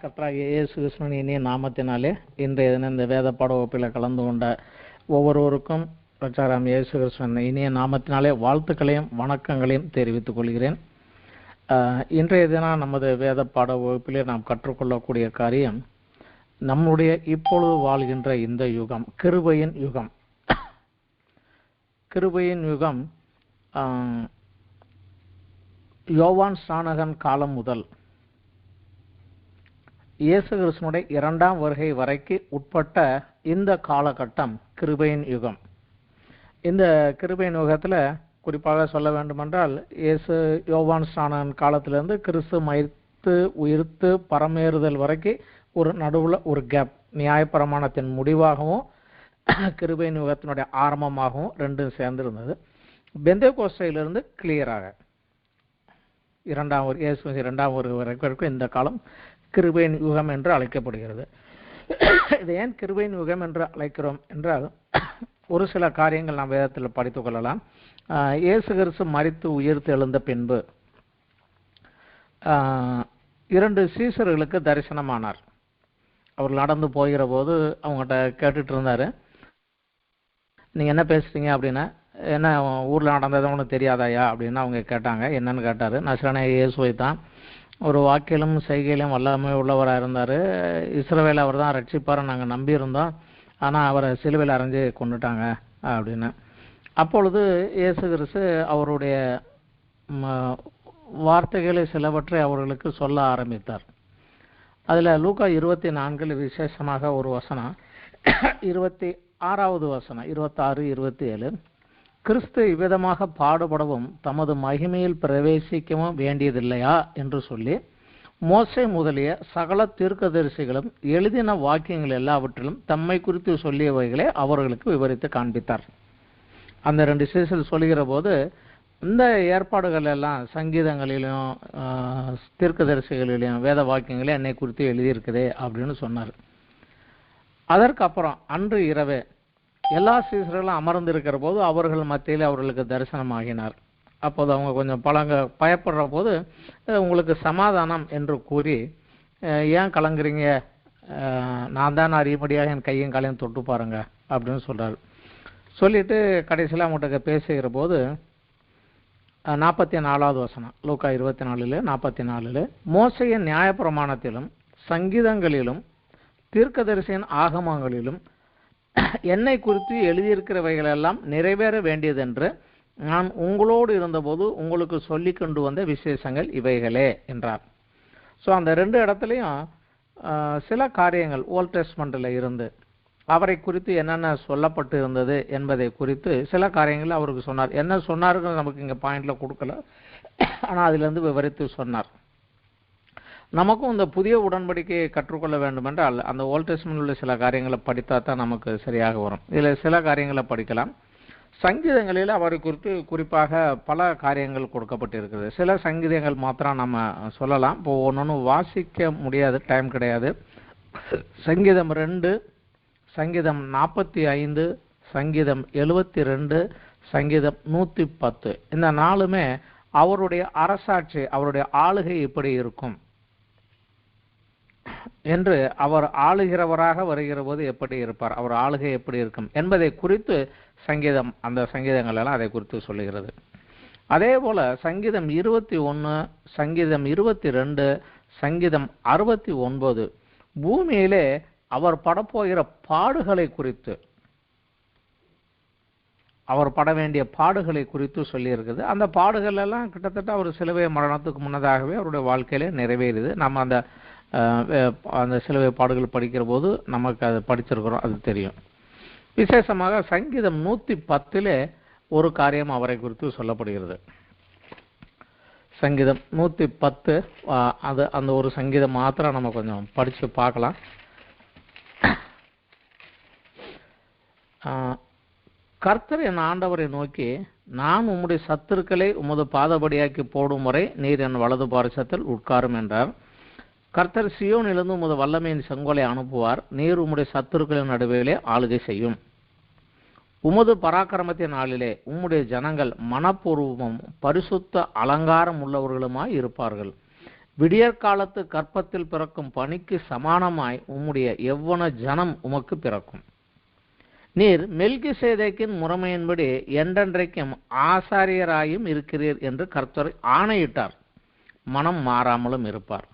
கர்த்தராகிய இயேசு கிறிஸ்துவின் இனிய நாமத்தினாலே இன்றைய தினம் இந்த வேத பாட வகுப்பில் கலந்து கொண்ட ஒவ்வொருவருக்கும் ரட்சகராம் இயேசு கிறிஸ்துவின் இனிய நாமத்தினாலே வாழ்த்துக்களையும் வணக்கங்களையும் தெரிவித்துக் கொள்கிறேன். இன்றைய தினம் நமது வேத பாட வகுப்பிலே நாம் கற்றுக்கொள்ளக்கூடிய காரியம், நம்முடைய இப்பொழுது வாழ்கின்ற இந்த யுகம் கிருபையின் யுகம். கிருபையின் யுகம் யோவான் ஸ்நானகன் காலம் முதல் இயேசு கிறிஸ்துவினுடைய இரண்டாம் வருகை வரைக்கு உட்பட்ட இந்த காலகட்டம் கிருபையின் யுகம். இந்த கிருபையின் யுகத்தில் குறிப்பாக சொல்ல வேண்டுமென்றால், யோவான் ஸ்நானகன் காலத்திலிருந்து கிறிஸ்து மரித்து உயிர்த்து பரமேறுதல் வரைக்கும் ஒரு நடுவில் ஒரு கேப், நியாயப்பிரமாணத்தின் முடிவாகவும் கிருபையின் யுகத்தினுடைய ஆரம்பமாகவும் ரெண்டும் சேர்ந்து இருந்தது. பெந்தேகோஸ்தையிலிருந்து கிளியராக இரண்டாம் வருகை வரைக்கும் இந்த காலம் கிருபையின் யுகம் என்று அழைக்கப்படுகிறது. இது ஏன் கிருபையின் யுகம் என்று அழைக்கிறோம் என்றால், ஒரு சில காரியங்கள் நாம் வேதத்தில் படித்துக் கொள்ளலாம். இயேசு கிறிஸ்து மரித்து உயிர்த்து எழுந்த பின்பு 2 சீசர்களுக்கு தரிசனமானார். அவர் நடந்து போகிற போது அவங்ககிட்ட கேட்டுட்டு இருந்தாரு, நீங்க என்ன பேசுறீங்க அப்படின்னா, என்ன ஊர்ல நடந்தது ஒன்றும் தெரியாதாயா அப்படின்னு அவங்க கேட்டாங்க. என்னன்னு கேட்டாரு. நசரேயனாகிய இயேசுவை தான், ஒரு வாக்கிலும் செய்கையிலும் வல்லமை உள்ளவராக இருந்தார். இஸ்ரவேலை அவர் தான் ரட்சிப்பார் நாங்கள் நம்பியிருந்தோம், ஆனால் அவரை சிலுவையில் அரைஞ்சு கொண்டுட்டாங்க அப்படின்னு. அப்பொழுது இயேசு கிறிஸ்து அவருடைய வார்த்தைகளை சிலவற்றை அவர்களுக்கு சொல்ல ஆரம்பித்தார். அதில் லூக்கா 24 விசேஷமாக ஒரு வசனம், 26வது வசனம், 26, 27, கிறிஸ்து இவ்விதமாக பாடுபடவும் தமது மகிமையில் பிரவேசிக்கவும் வேண்டியதில்லையா என்று சொல்லி, மோசே முதலிய சகல தீர்க்கதரிசிகளும் எழுதின வாக்கியங்கள் எல்லாவற்றிலும் தம்மை குறித்து சொல்லியவைகளை அவர்களுக்கு விவரித்து காண்பித்தார். அந்த 2 சீசர்கள் சொல்லுகிற போது, இந்த ஏற்பாடுகள் எல்லாம் சங்கீதங்களிலும் தீர்க்கதரிசிகளிலும் வேத வாக்கியங்களே என்னை குறித்து எழுதியிருக்குதே அப்படின்னு சொன்னார். அதற்கப்புறம் அன்று இரவே எல்லா சீசர்களும் அமர்ந்திருக்கிற போது அவர்கள் மத்தியில் அவர்களுக்கு தரிசனமாகினார். அப்போது அவங்க கொஞ்சம் பயப்படுற போது, உங்களுக்கு சமாதானம் என்று கூறி, ஏன் கலங்குறீங்க, நான் தான் அறியும்படியாக என் கையும் காலையும் தொட்டு பாருங்க அப்படின்னு சொல்றாரு. சொல்லிட்டு கடைசியில் அவங்ககிட்ட பேசுகிற போது 44வது வசனம், லூக்கா 24:44, மோசேயின் நியாயப்பிரமாணத்திலும் சங்கீதங்களிலும் தீர்க்கதரிசியின் ஆகமங்களிலும் என்னை குறித்து எழுதியிருக்கிறவைகள் எல்லாம் நிறைவேற வேண்டியதென்று நான் உங்களோடு இருந்தபோது உங்களுக்கு சொல்லி கொண்டு வந்த விசேஷங்கள் இவைகளே என்றார். ஸோ அந்த 2 இடத்துலையும் சில காரியங்கள் ஓல்ட் டெஸ்ட்மெண்ட்டில் இருந்து அவரை குறித்து என்னென்ன சொல்லப்பட்டு இருந்தது என்பதை குறித்து சில காரியங்கள் அவருக்கு சொன்னார். என்ன சொன்னாருன்னு நமக்கு இங்கே பாயிண்டில் கொடுக்கல, ஆனால் அதிலிருந்து விவரித்து சொன்னார். நமக்கும் இந்த புதிய உடன்படிக்கையை கற்றுக்கொள்ள வேண்டும் என்றால் அந்த ஓல்ட் டெஸ்ட்மென்ட்ல உள்ள சில காரியங்களை படித்தா தான் நமக்கு சரியாக வரும். இதில் சில காரியங்களை படிக்கலாம். சங்கீதங்களில் அவரை குறித்து குறிப்பாக பல காரியங்கள் கொடுக்கப்பட்டிருக்கிறது. சில சங்கீதங்கள் மாத்திரம் நம்ம சொல்லலாம். இப்போ ஒன்று வாசிக்க முடியாது, டைம் கிடையாது. சங்கீதம் 2, சங்கீதம் 45, சங்கீதம் 72, சங்கீதம் 110, இந்த 4மே அவருடைய அரசாட்சி, அவருடைய ஆளுகை எப்படி இருக்கும் என்று, அவர் ஆளுகிறவராக வருகிற போது எப்படி இருப்பார், அவர் ஆளுகை எப்படி இருக்கும் என்பதை குறித்து அந்த சங்கீதங்கள் எல்லாம் அதை குறித்து சொல்லுகிறது. அதே போல சங்கீதம் 21, சங்கீதம் 22, சங்கீதம் 69 பூமியிலே அவர் படப்போகிற பாடுகளை குறித்து, அவர் பட வேண்டிய பாடுகளை குறித்து சொல்லியிருக்குது. அந்த பாடுகள் எல்லாம் கிட்டத்தட்ட அவர் சிலுவை மரணத்துக்கு முன்னதாகவே அவருடைய வாழ்க்கையிலே நிறைவேறுது. நம்ம அந்த சிலுவை பாடுகள் படிக்கிற போது நமக்கு அதை படிச்சிருக்கிறோம், அது தெரியும். விசேஷமாக சங்கீதம் 110 ஒரு காரியம் அவரை குறித்து சொல்லப்படுகிறது. சங்கீதம் 110, அந்த ஒரு சங்கீதம் மாத்திரம் நம்ம கொஞ்சம் படிச்சு பார்க்கலாம். கர்த்தர் என் ஆண்டவரை நோக்கி, நான் உம்முடைய சத்துருக்களை உமது பாதபடியாக்கி போடும் வரை நீர் என் வலது பாரிசத்தில் உட்காரும் என்றார். கர்த்தர் சியோனிலிருந்து உமது வல்லமையின் செங்கோலை அனுப்புவார், நீர் உம்முடைய சத்துருக்களின் நடுவிலே ஆளுகை செய்யும். உமது பராக்கிரமத்தின் நாளிலே உம்முடைய ஜனங்கள் மனப்பூர்வமும் பரிசுத்த அலங்காரம் உள்ளவர்களுமாய் இருப்பார்கள். விடியற்காலத்து கற்பத்தில் பிறக்கும் பனிக்கு சமானமாய் உம்முடைய எவ்வன ஜனம் உமக்கு பிறக்கும். நீர் மெல்கிசேதேக்கின் முறைமையின்படி என்றென்றைக்கும் ஆசாரியராயும் இருக்கிறீர் என்று கர்த்தர் ஆணையிட்டார். மனம் மாறாமலும் இருப்பார்.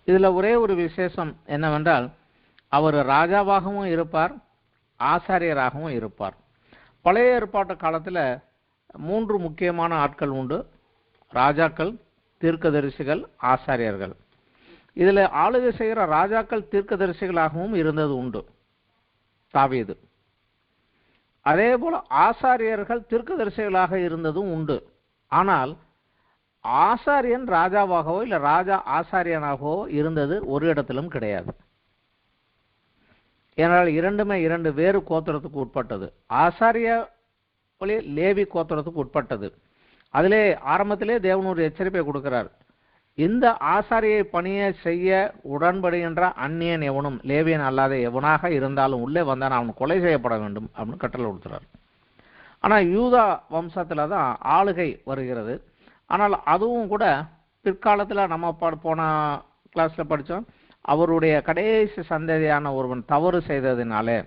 இதுல ஒரே ஒரு விசேஷம் என்னவென்றால், அவர் ராஜாவாகவும் இருப்பார், ஆசாரியராகவும் இருப்பார். பழைய ஏற்பாட்டு காலத்துல 3 முக்கியமான ஆட்கள் உண்டு: ராஜாக்கள், தீர்க்கதரிசிகள், ஆசாரியர்கள். இதுல ஆளுகை செய்கிற ராஜாக்கள் தீர்க்கதரிசிகளாகவும் இருந்தது உண்டு, தாவீது. அதே போல ஆசாரியர்கள் தீர்க்கதரிசிகளாக இருந்ததும் உண்டு. ஆனால் ஆசாரியன் ராஜாவாகவோ இல்ல ராஜா ஆசாரியனாகவோ இருந்தது ஒரு இடத்திலும் கிடையாது. ஏனால் இரண்டுமே 2 வேறு கோத்திரத்துக்கு உட்பட்டது. ஆசாரிய லேவி கோத்திரத்துக்கு உட்பட்டது. அதிலே ஆரம்பத்திலே தேவன் ஒரு எச்சரிப்பை கொடுக்கிறார்: இந்த ஆசாரியை பணியை செய்ய உடன்படுகின்ற அந்நியன் எவனும், லேவியன் அல்லாத எவனாக இருந்தாலும் உள்ளே வந்தான் அவன் கொலை செய்யப்பட வேண்டும் அப்படின்னு கட்டளை கொடுக்கிறார். ஆனால் யூதா வம்சத்துல தான் ஆளுகை வருகிறது. ஆனால் அதுவும் கூட பிற்காலத்தில் நம்ம போன கிளாஸ்ல படித்தோம், அவருடைய கடைசி சந்ததியான ஒருவன் தவறு செய்ததினாலே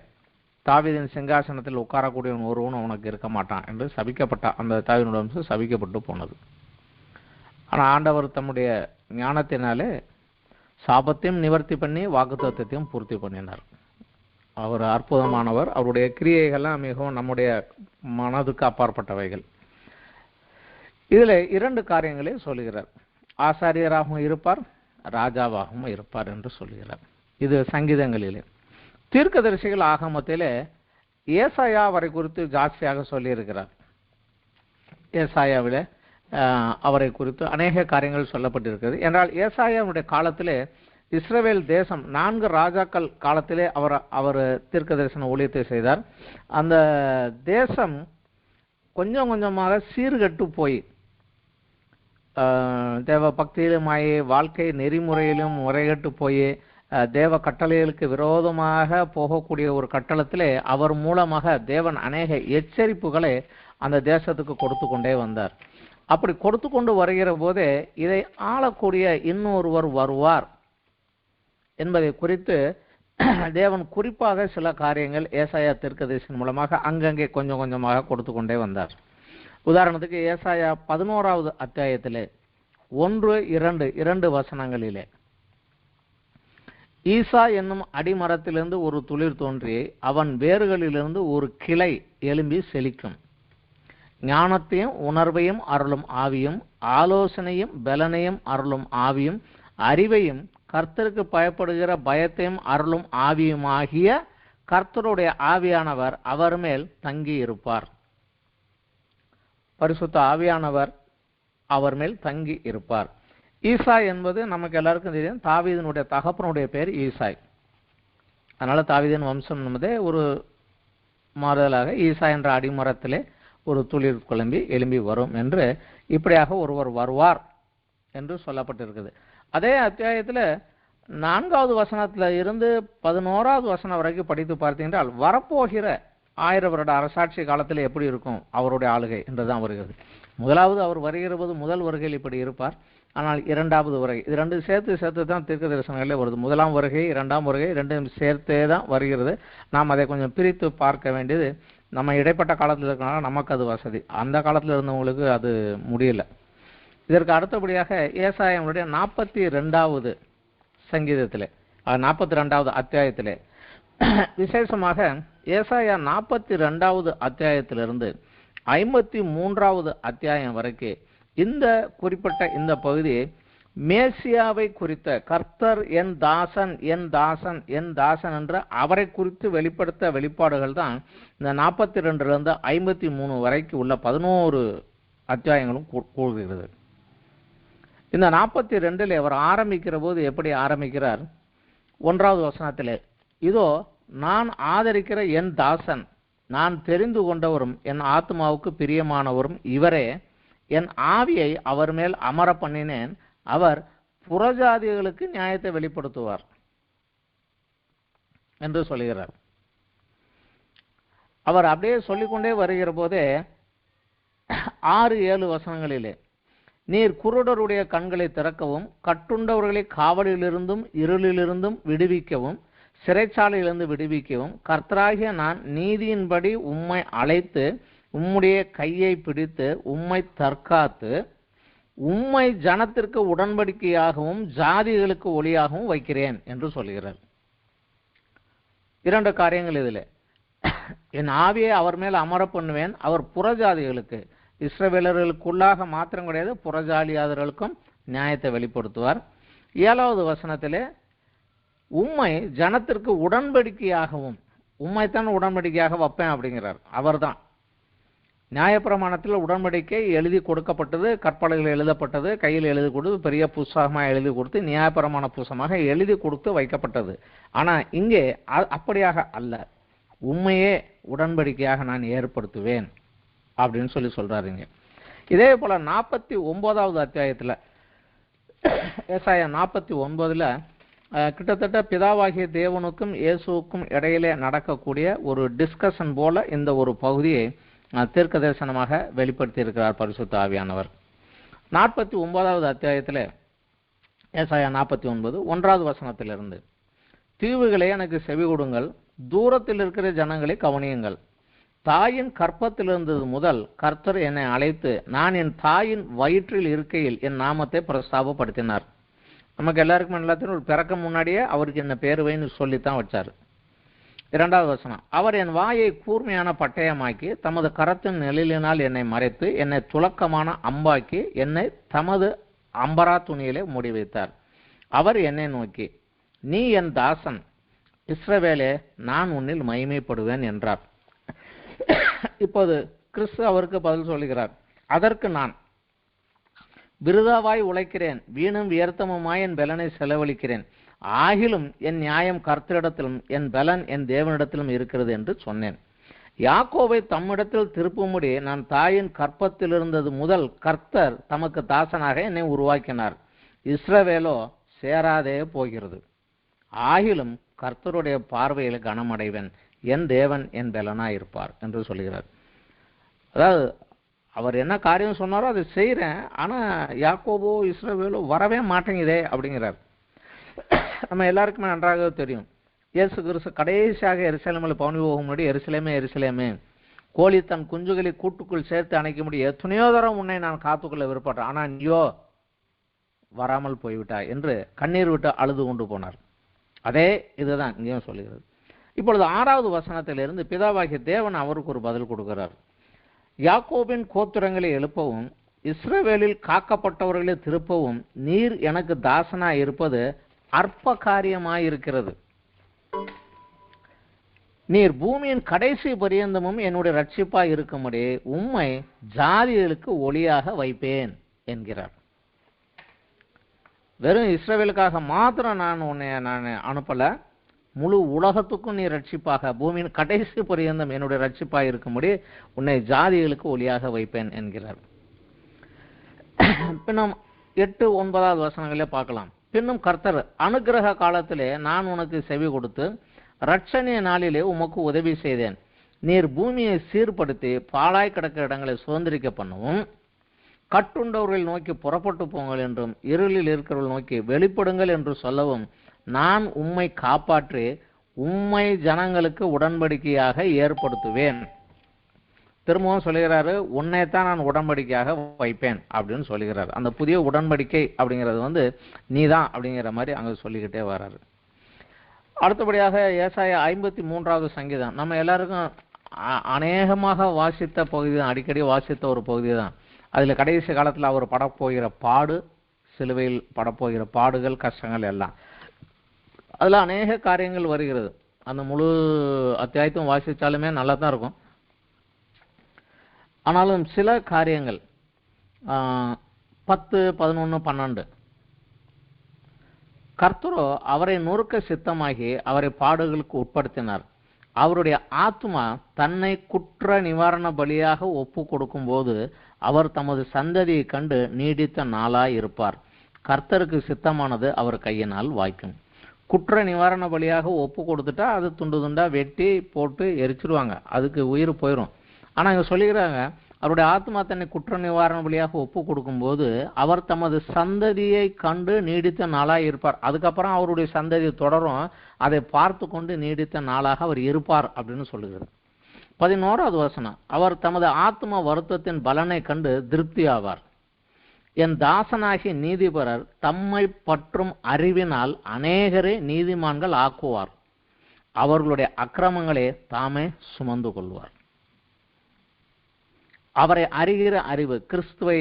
தாவீதின் சிங்காசனத்தில் உட்காரக்கூடியவன் ஒருவன் அவனுக்கு இருக்க மாட்டான் என்று சபிக்கப்பட்ட அந்த தாவீதின் வம்சம் சபிக்கப்பட்டு போனது. ஆனால் ஆண்டவர் தம்முடைய ஞானத்தினாலே சாபத்தையும் நிவர்த்தி பண்ணி வாக்குத்தத்தத்தையும் பூர்த்தி பண்ணினார். அவர் அற்புதமானவர். அவருடைய கிரியைகள்லாம் மிகவும் நம்முடைய மனதுக்கு அப்பாற்பட்டவைகள். இதில் 2 காரியங்களை சொல்லுகிறார்: ஆசாரியராகவும் இருப்பார், ராஜாவாகவும் இருப்பார் என்று சொல்லுகிறார். இது சங்கீதங்களிலே. தீர்க்கதரிசிகள் ஆகமத்திலே ஏசாயா அவரை குறித்து ஜாஸ்தியாக சொல்லியிருக்கிறார். ஏசாயாவிலே அவரை குறித்து அநேக காரியங்கள் சொல்லப்பட்டிருக்கிறது. என்றால் ஏசாயாவுடைய காலத்திலே இஸ்ரவேல் தேசம் 4 ராஜாக்கள் காலத்திலே அவர் தீர்க்க தரிசன ஊழியத்தை செய்தார். அந்த தேசம் கொஞ்சம் கொஞ்சமாக சீர்கெட்டு போய் தேவ பக்தியிலுமாயே வாழ்க்கை நெறிமுறையிலும் முறைகட்டு போய் தேவ கட்டளைகளுக்கு விரோதமாக போகக்கூடிய ஒரு கட்டளத்திலே அவர் மூலமாக தேவன் அநேக எச்சரிப்புகளை அந்த தேசத்துக்கு கொடுத்து கொண்டே வந்தார். அப்படி கொடுத்து கொண்டு வருகிற போதே இதை ஆளக்கூடிய இன்னொருவர் வருவார் என்பதை குறித்து தேவன் குறிப்பாக சில காரியங்கள் ஏசாயா தீர்க்கதரிசனம் மூலமாக அங்கங்கே கொஞ்சம் கொஞ்சமாக கொடுத்து கொண்டே வந்தார். உதாரணத்துக்கு ஏசாயா 11வது அத்தியாயத்திலே 1-2 வசனங்களிலே, ஈசா என்னும் அடிமரத்திலிருந்து ஒரு துளிர் தோன்றி அவன் வேர்களிலிருந்து ஒரு கிளை எழும்பி செழிக்கும். ஞானத்தையும் உணர்வையும் அருளும் ஆவியும், ஆலோசனையும் பலனையும் அருளும் ஆவியும், அறிவையும் கர்த்தருக்கு பயப்படுகிற பயத்தையும் அருளும் ஆவியுமாகிய கர்த்தருடைய ஆவியானவர் அவர் மேல் தங்கி இருப்பார். பரிசுத்த ஆவியானவர் அவர் மேல் தங்கி இருப்பார். ஈசா என்பது நமக்கு எல்லாருக்கும் தெரியும், தாவீதினுடைய தகப்பனுடைய பேர் ஈசாய். அதனால தாவீதின் வம்சம் என்பதே ஒரு மாறுதலாக ஈசா என்ற அடிமரத்திலே ஒரு துளிர் எழும்பி வரும் என்று இப்படியாக ஒருவர் வருவார் என்று சொல்லப்பட்டிருக்குது. அதே அத்தியாயத்தில் 4வது வசனத்துல இருந்து 11வது வசனம் வரைக்கும் படித்து பார்த்தீங்கன்றால் வரப்போகிற 1000 வருட அரசாட்சி காலத்தில் எப்படி இருக்கும் அவருடைய ஆளுகை என்றுதான் வருகிறது. முதலாவது அவர் வருகிற போது முதல் வருகையில் இப்படி இருப்பார். ஆனால் 2வது வருகை, இது 2 சேர்த்து தான் தீர்க்க தரிசனங்களே வருது. முதலாம் வருகை 2ஆம் வருகை 2 சேர்த்தே தான் வருகிறது. நாம் அதை கொஞ்சம் பிரித்து பார்க்க வேண்டியது நம்ம இடைப்பட்ட காலத்தில் இருக்கனால நமக்கு அது வசதி. அந்த காலத்தில் இருந்தவங்களுக்கு அது முடியல. இதற்கு அடுத்தபடியாக ஏசாயாவுடைய 42வது சங்கீதத்திலே 42வது அத்தியாயத்திலே விசேஷமாக ஏசாயா 42வது அத்தியாயத்திலிருந்து 53வது அத்தியாயம் வரைக்கும் இந்த குறிப்பிட்ட இந்த பகுதி மேசியாவை குறித்த கர்த்தர் என் தாசன் என் தாசன் என் தாசன் என்ற அவரை குறித்து வெளிப்படுத்த வெளிப்பாடுகள் தான் இந்த 42லிருந்து 53 வரைக்கும் உள்ள 11 அத்தியாயங்களும் கூறுகிறது. இந்த 42ல் அவர் ஆரம்பிக்கிற போது எப்படி ஆரம்பிக்கிறார்? 1வது வசனத்திலே, இதோ நான் ஆதரிக்கிற என் தாசன், நான் தெரிந்து கொண்டவரும் என் ஆத்மாவுக்கு பிரியமானவரும் இவரே, என் ஆவியை அவர் மேல் அமர பண்ணினேன், அவர் புறஜாதிகளுக்கு நியாயத்தை வெளிப்படுத்துவார் என்று சொல்லுகிறார். அவர் அப்படியே சொல்லிக்கொண்டே வருகிற போதே 6-7 வசனங்களிலே நீர் குருடருடைய கண்களை திறக்கவும் கட்டுண்டவர்களை காவலிலிருந்தும் இருளிலிருந்தும் விடுவிக்கவும் சிறைச்சாலையிலிருந்து விடுவிக்கவும் கர்த்தராகிய நான் நீதியின்படி உம்மை அழைத்து உம்முடைய கையை பிடித்து உம்மை தற்காத்து உம்மை ஜனத்திற்கு உடன்படிக்கையாகவும் ஜாதிகளுக்கு ஒளியாகவும் வைக்கிறேன் என்று சொல்கிறார். 2 காரியங்கள் இதில். என் ஆவியை அவர் மேல் அமர பண்ணுவேன், அவர் புறஜாதிகளுக்கு, இஸ்ரவேலர்களுக்குள்ளாக மாத்திரம் கிடையாது, புறஜாதியாதர்களுக்கும் நியாயத்தை வெளிப்படுத்துவார். 7வது வசனத்திலே உம்மை ஜனத்திற்கு உடன்படிக்கையாகவும், உம்மைத்தான் உடன்படிக்கையாக வைப்பேன் அப்படிங்கிறார். அவர்தான் நியாயப்பிரமாணத்தில் உடன்படிக்கை எழுதி கொடுக்கப்பட்டது, கற்பலகைகள் எழுதப்பட்டது, கையில் எழுதி கொடுத்து பெரிய புஸ்தகமாக எழுதி கொடுத்து நியாயப்பிரமாண புஸ்தகமாக எழுதி கொடுத்து வைக்கப்பட்டது. ஆனால் இங்கே அப்படியாக அல்ல, உண்மையே உடன்படிக்கையாக நான் ஏற்படுத்துவேன் அப்படின்னு சொல்றாருங்க. இதே போல 49வது அத்தியாயத்தில் ஏசாயா 49ல் கிட்டத்தட்ட பிதாவாகிய தேவனுக்கும் இயேசுவுக்கும் இடையிலே நடக்கக்கூடிய ஒரு டிஸ்கஷன் போல இந்த ஒரு பகுதியை தீர்க்க தரிசனமாக வெளிப்படுத்தி இருக்கிறார் பரிசுத்த ஆவியானவர். 49வது அத்தியாயத்தில் ஏசாயா 49 1வது வசனத்திலிருந்து தீவுகளே எனக்கு செவி கொடுங்கள், தூரத்தில் இருக்கிற ஜனங்களை கவனியுங்கள். தாயின் கற்பத்திலிருந்தது முதல் கர்த்தர் என்னை அழைத்து நான் என் தாயின் வயிற்றில் இருக்கையில் என் நாமத்தை பிரஸ்தாபப்படுத்தினார். நமக்கு எல்லாருக்கும் எல்லாத்தையும் ஒரு பிறக்க முன்னாடியே அவருக்கு என்ன பேர் வைன்னு சொல்லித்தான் வச்சார். 2வது வசனம் அவர் என் வாயை கூர்மையான பட்டயமாக்கி தமது கரத்தின் நிழலினால் என்னை மறைத்து என்னை துலக்கமான அம்பாக்கி என்னை தமது அம்பரா துணியிலே மூடி வைத்தார். அவர் என்னை நோக்கி நீ என் தாசன் இஸ்ரவேலே, நான் உன்னில் மகிமைப்படுவேன் என்றார். இப்போது கிறிஸ்து அவருக்கு பதில் சொல்லுகிறார். அதற்கு நான் விருதாவாய் உழைக்கிறேன், வீணும் வியர்த்தமுமாய் என் பலனை செலவழிக்கிறேன், ஆகிலும் என் நியாயம் கர்த்தரிடத்திலும் என் பலன் என் தேவனிடத்திலும் இருக்கிறது என்று சொன்னேன். யாக்கோவை தம்மிடத்தில் திருப்பும்படி நான் தாயின் கற்பத்தில் இருந்தது முதல் கர்த்தர் தமக்கு தாசனாக என்னை உருவாக்கினார். இஸ்ரவேலோ சேராதே போகிறது, ஆகிலும் கர்த்தருடைய பார்வையில் கனமடைவேன், என் தேவன் என் பலனாய் இருப்பார் என்று சொல்கிறார். அதாவது அவர் என்ன காரியம் சொன்னாரோ அதை செய்கிறேன், ஆனால் யாக்கோபோ இஸ்ரவேலோ வரவே மாட்டேங்குதே அப்படிங்கிறார். நம்ம எல்லாருக்குமே நன்றாக தெரியும், இயேசு கிறிஸ்து கடைசியாக எருசலேமில் பவனி போகும் முன்னாடி எருசலேமே எருசலேமே, கோழி தன் குஞ்சுகளை கூட்டுக்குள் சேர்த்து அணைக்க முடியும், எத்தனையோ தரம் உன்னை நான் காத்துக்கொள்ள விருப்பப்பட்டேன், ஆனால் நீயோ வராமல் போய்விட்டாய் என்று கண்ணீர் விட்டு அழுது கொண்டு போனார். அதே இதுதான் இங்கேயும் சொல்லுகிறது. இப்பொழுது 6வது வசனத்திலிருந்து பிதாவாகிய தேவன் அவருக்கு ஒரு பதில் கொடுக்கிறார். யாக்கோபின் கோத்திரங்களை எழுப்பவும் இஸ்ரவேலில் காக்கப்பட்டவர்களை திருப்பவும் நீர் எனக்கு தாசனாய் இருப்பது அற்ப காரியமாயிருக்கிறது. நீர் பூமியின் கடைசி பரியந்தமும் என்னுடைய ரட்சிப்பாய் இருக்கும்படி உம்மை ஜாதிகளுக்கு ஒளியாக வைப்பேன் என்கிறார். வெறும் இஸ்ரவேலுக்காக மாத்திரம் நான் அனுப்பல, முழு உலகத்துக்கும் நீ ரட்சிப்பாக, பூமியின் கடைசி பரியந்தம் என்னுடைய ரட்சிப்பாய் இருக்கும்படி உன்னை ஜாதிகளுக்கு ஒளியாக வைப்பேன் என்கிறார். பின்னும் 8, 9வது வசனங்களே பார்க்கலாம். பின்னும் கர்த்தர் அனுக்கிரக காலத்திலே நான் உனக்கு செவி கொடுத்து இரட்சணிய நாளிலே உமக்கு உதவி செய்தேன். நீர் பூமியை சீர்படுத்தி பாழாய் கிடக்கிற இடங்களை சுதந்திரிக்க பண்ணவும், கட்டுண்டவர்கள் நோக்கி புறப்பட்டு போங்கள் என்றும் இருளில் இருக்கிறவர்கள் நோக்கி வெளிப்படுங்கள் என்று சொல்லவும் நான் உம்மை காப்பாற்றி உம்மை ஜனங்களுக்கு உடன்படிக்கையாக ஏற்படுத்துவேன். திரும்பவும் சொல்லுகிறாரு, உன்னைத்தான் நான் உடன்படிக்கையாக வைப்பேன் அப்படின்னு சொல்லுகிறார். அந்த புதிய உடன்படிக்கை அப்படிங்கிறது நீதான் அப்படிங்கிற மாதிரி அங்கே சொல்லிக்கிட்டே வர்றாரு. அடுத்தபடியாக ஏசாயா 53வது சங்கீதம் நம்ம எல்லாருக்கும் அநேகமாக வாசித்த பகுதி தான், அடிக்கடி வாசித்த ஒரு பகுதி தான். அதில் கடைசி காலத்தில் அவர் படப்போகிற பாடு, சிலுவையில் படப்போகிற பாடுகள், கஷ்டங்கள் எல்லாம் அதில் அநேக காரியங்கள் வருகிறது. அந்த முழு அத்தியாயத்தையும் வாசித்தாலுமே நல்லா தான் இருக்கும். ஆனாலும் சில காரியங்கள் 10, 11, 12 கர்த்தரோ அவரை நொறுக்க சித்தமாகி அவரை பாடுகளுக்கு உட்படுத்தினார். அவருடைய ஆத்மா தன்னை குற்ற நிவாரண பலியாக ஒப்பு கொடுக்கும் போது அவர் தமது சந்ததியை கண்டு நீடித்த நாளாய் இருப்பார். கர்த்தருக்கு சித்தமானது அவர் கையினால் வாய்க்கும். குற்ற நிவாரண பலியாக ஒப்பு கொடுத்துட்டா அது துண்டு துண்டா வெட்டி போட்டு எரிச்சிருவாங்க, அதுக்கு உயிர் போயிடும். ஆனால் இங்கே சொல்லிக்கிறாங்க, அவருடைய ஆத்மா தன்னை குற்ற நிவாரண வழியாக ஒப்பு கொடுக்கும்போது அவர் தமது சந்ததியை கண்டு நீடித்த நாளாக இருப்பார். அதுக்கப்புறம் அவருடைய சந்ததி தொடரும், அதை பார்த்து கொண்டு நீடித்த நாளாக அவர் இருப்பார் அப்படின்னு சொல்லுகிறது. 11வது வசனம், அவர் தமது ஆத்ம வருத்தத்தின் பலனை கண்டு திருப்தி ஆவார். என் தாசனாகிய நீதிபரர் தம்மை பற்றும் அறிவினால் அநேகரை நீதிமான்கள் ஆக்குவார். அவர்களுடைய அக்கிரமங்களே தாமே சுமந்து கொள்வார். அவரை அறிகிற அறிவு, கிறிஸ்துவை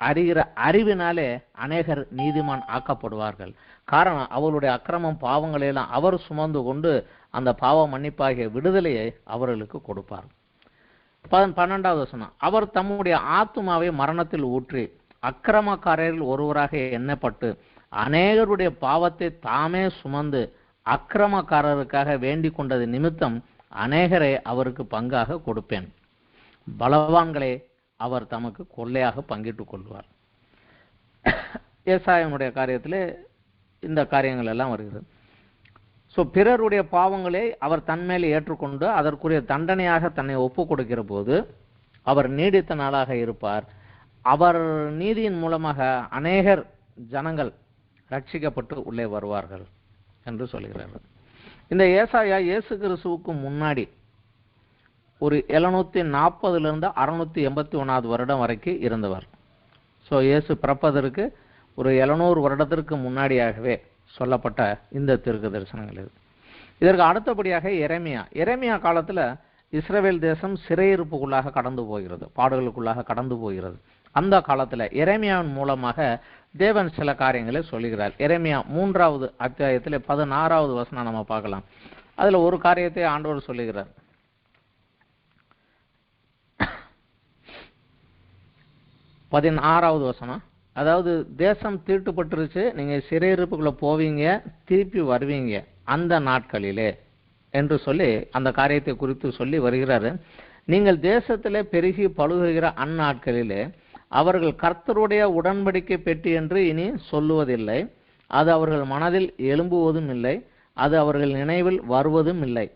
அறிகிற அறிவினாலே அநேகர் நீதிமான் ஆக்கப்படுவார்கள். காரணம், அவர்களுடைய அக்கிரமம் பாவங்களையெல்லாம் அவர் சுமந்து கொண்டு அந்த பாவ மன்னிப்பாகிய விடுதலையை அவர்களுக்கு கொடுப்பார். 12வது வசனம், அவர் தம்முடைய ஆத்துமாவை மரணத்தில் ஊற்றி அக்கிரமக்காரரில் ஒருவராக எண்ணப்பட்டு அநேகருடைய பாவத்தை தாமே சுமந்து அக்கிரமக்காரருக்காக வேண்டிக் கொண்டது நிமித்தம் அநேகரை அவருக்கு பங்காக கொடுப்பேன். பலவான்களே அவர் தமக்கு கொள்ளையாக பங்கிட்டுக் கொள்வார். ஏசாயனுடைய காரியத்திலே இந்த காரியங்கள் எல்லாம் வருகிறது. ஸோ பிறருடைய பாவங்களை அவர் தன்மேல் ஏற்றுக்கொண்டு அதற்குரிய தண்டனையாக தன்னை ஒப்பு கொடுக்கிற போது அவர் நீடித்த நாளாக இருப்பார். அவர் நீதியின் மூலமாக அநேகர் ஜனங்கள் ரட்சிக்கப்பட்டு உள்ளே வருவார்கள் என்று சொல்கிறார்கள். இந்த ஏசாயா இயேசு கிறிஸ்துவுக்கு முன்னாடி ஒரு 740 681 வருடம் வரைக்கும் இருந்தவர். ஸோ இயேசு பிறப்பதற்கு ஒரு 700 வருடத்திற்கு முன்னாடியாகவே சொல்லப்பட்ட இந்த தீர்க்க தரிசனங்கள் இது. இதற்கு அடுத்தபடியாக எரேமியா காலத்தில் இஸ்ரவேல் தேசம் சிறையிருப்புக்குள்ளாக கடந்து போகிறது, பாடுகளுக்குள்ளாக கடந்து போகிறது. அந்த காலத்தில் எரேமியாவின் மூலமாக தேவன் சில காரியங்களை சொல்லுகிறார். எரேமியா 3வது அத்தியாயத்தில் 16வது வசனம் நம்ம பார்க்கலாம். அதில் ஒரு காரியத்தை ஆண்டவர் சொல்லுகிறார். 16வது வசனம், அதாவது தேசம் தீட்டுப்பட்டுருச்சு, நீங்கள் சிறையிருப்புக்குள்ளே போவீங்க, திருப்பி வருவீங்க அந்த நாட்களிலே என்று சொல்லி அந்த காரியத்தை குறித்து சொல்லி வருகிறாரு. நீங்கள் தேசத்திலே பெருகி பழுகுகிற அந்நாட்களிலே அவர்கள் கர்த்தருடைய உடன்படிக்கை பெட்டி என்று இனி சொல்லுவதில்லை. அது அவர்கள் மனதில் எழும்புவதும் இல்லை, அது அவர்கள் நினைவில் வருவதும் இல்லை,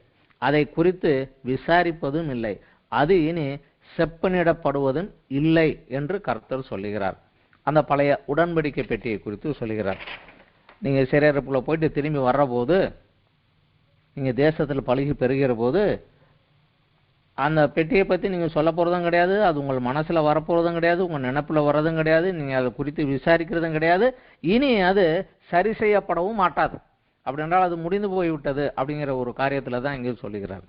அதை குறித்து விசாரிப்பதும் இல்லை, அது இனி செப்பனிடப்படுவதும் இல்லை என்று கர்த்தர் சொல்லுகிறார். அந்த பழைய உடன்படிக்கை பெட்டியை குறித்து சொல்லுகிறார். நீங்கள் சிறையிருப்புக்குள்ள போயிட்டு திரும்பி வர்ற போது, நீங்கள் தேசத்தில் பழகி பெறுகிற போது அந்த பெட்டியை பற்றி நீங்கள் சொல்ல போகிறதும் கிடையாது, அது உங்கள் மனசில் வரப்போகிறதும் கிடையாது, உங்கள் நினைப்பில் வர்றதும் கிடையாது, நீங்கள் அதை குறித்து விசாரிக்கிறதும் கிடையாது, இனி அது சரி செய்யப்படவும் மாட்டாது. அப்படி என்றால் அது முடிந்து போய்விட்டது அப்படிங்கிற ஒரு காரியத்தில் தான் இங்கே சொல்லுகிறார்.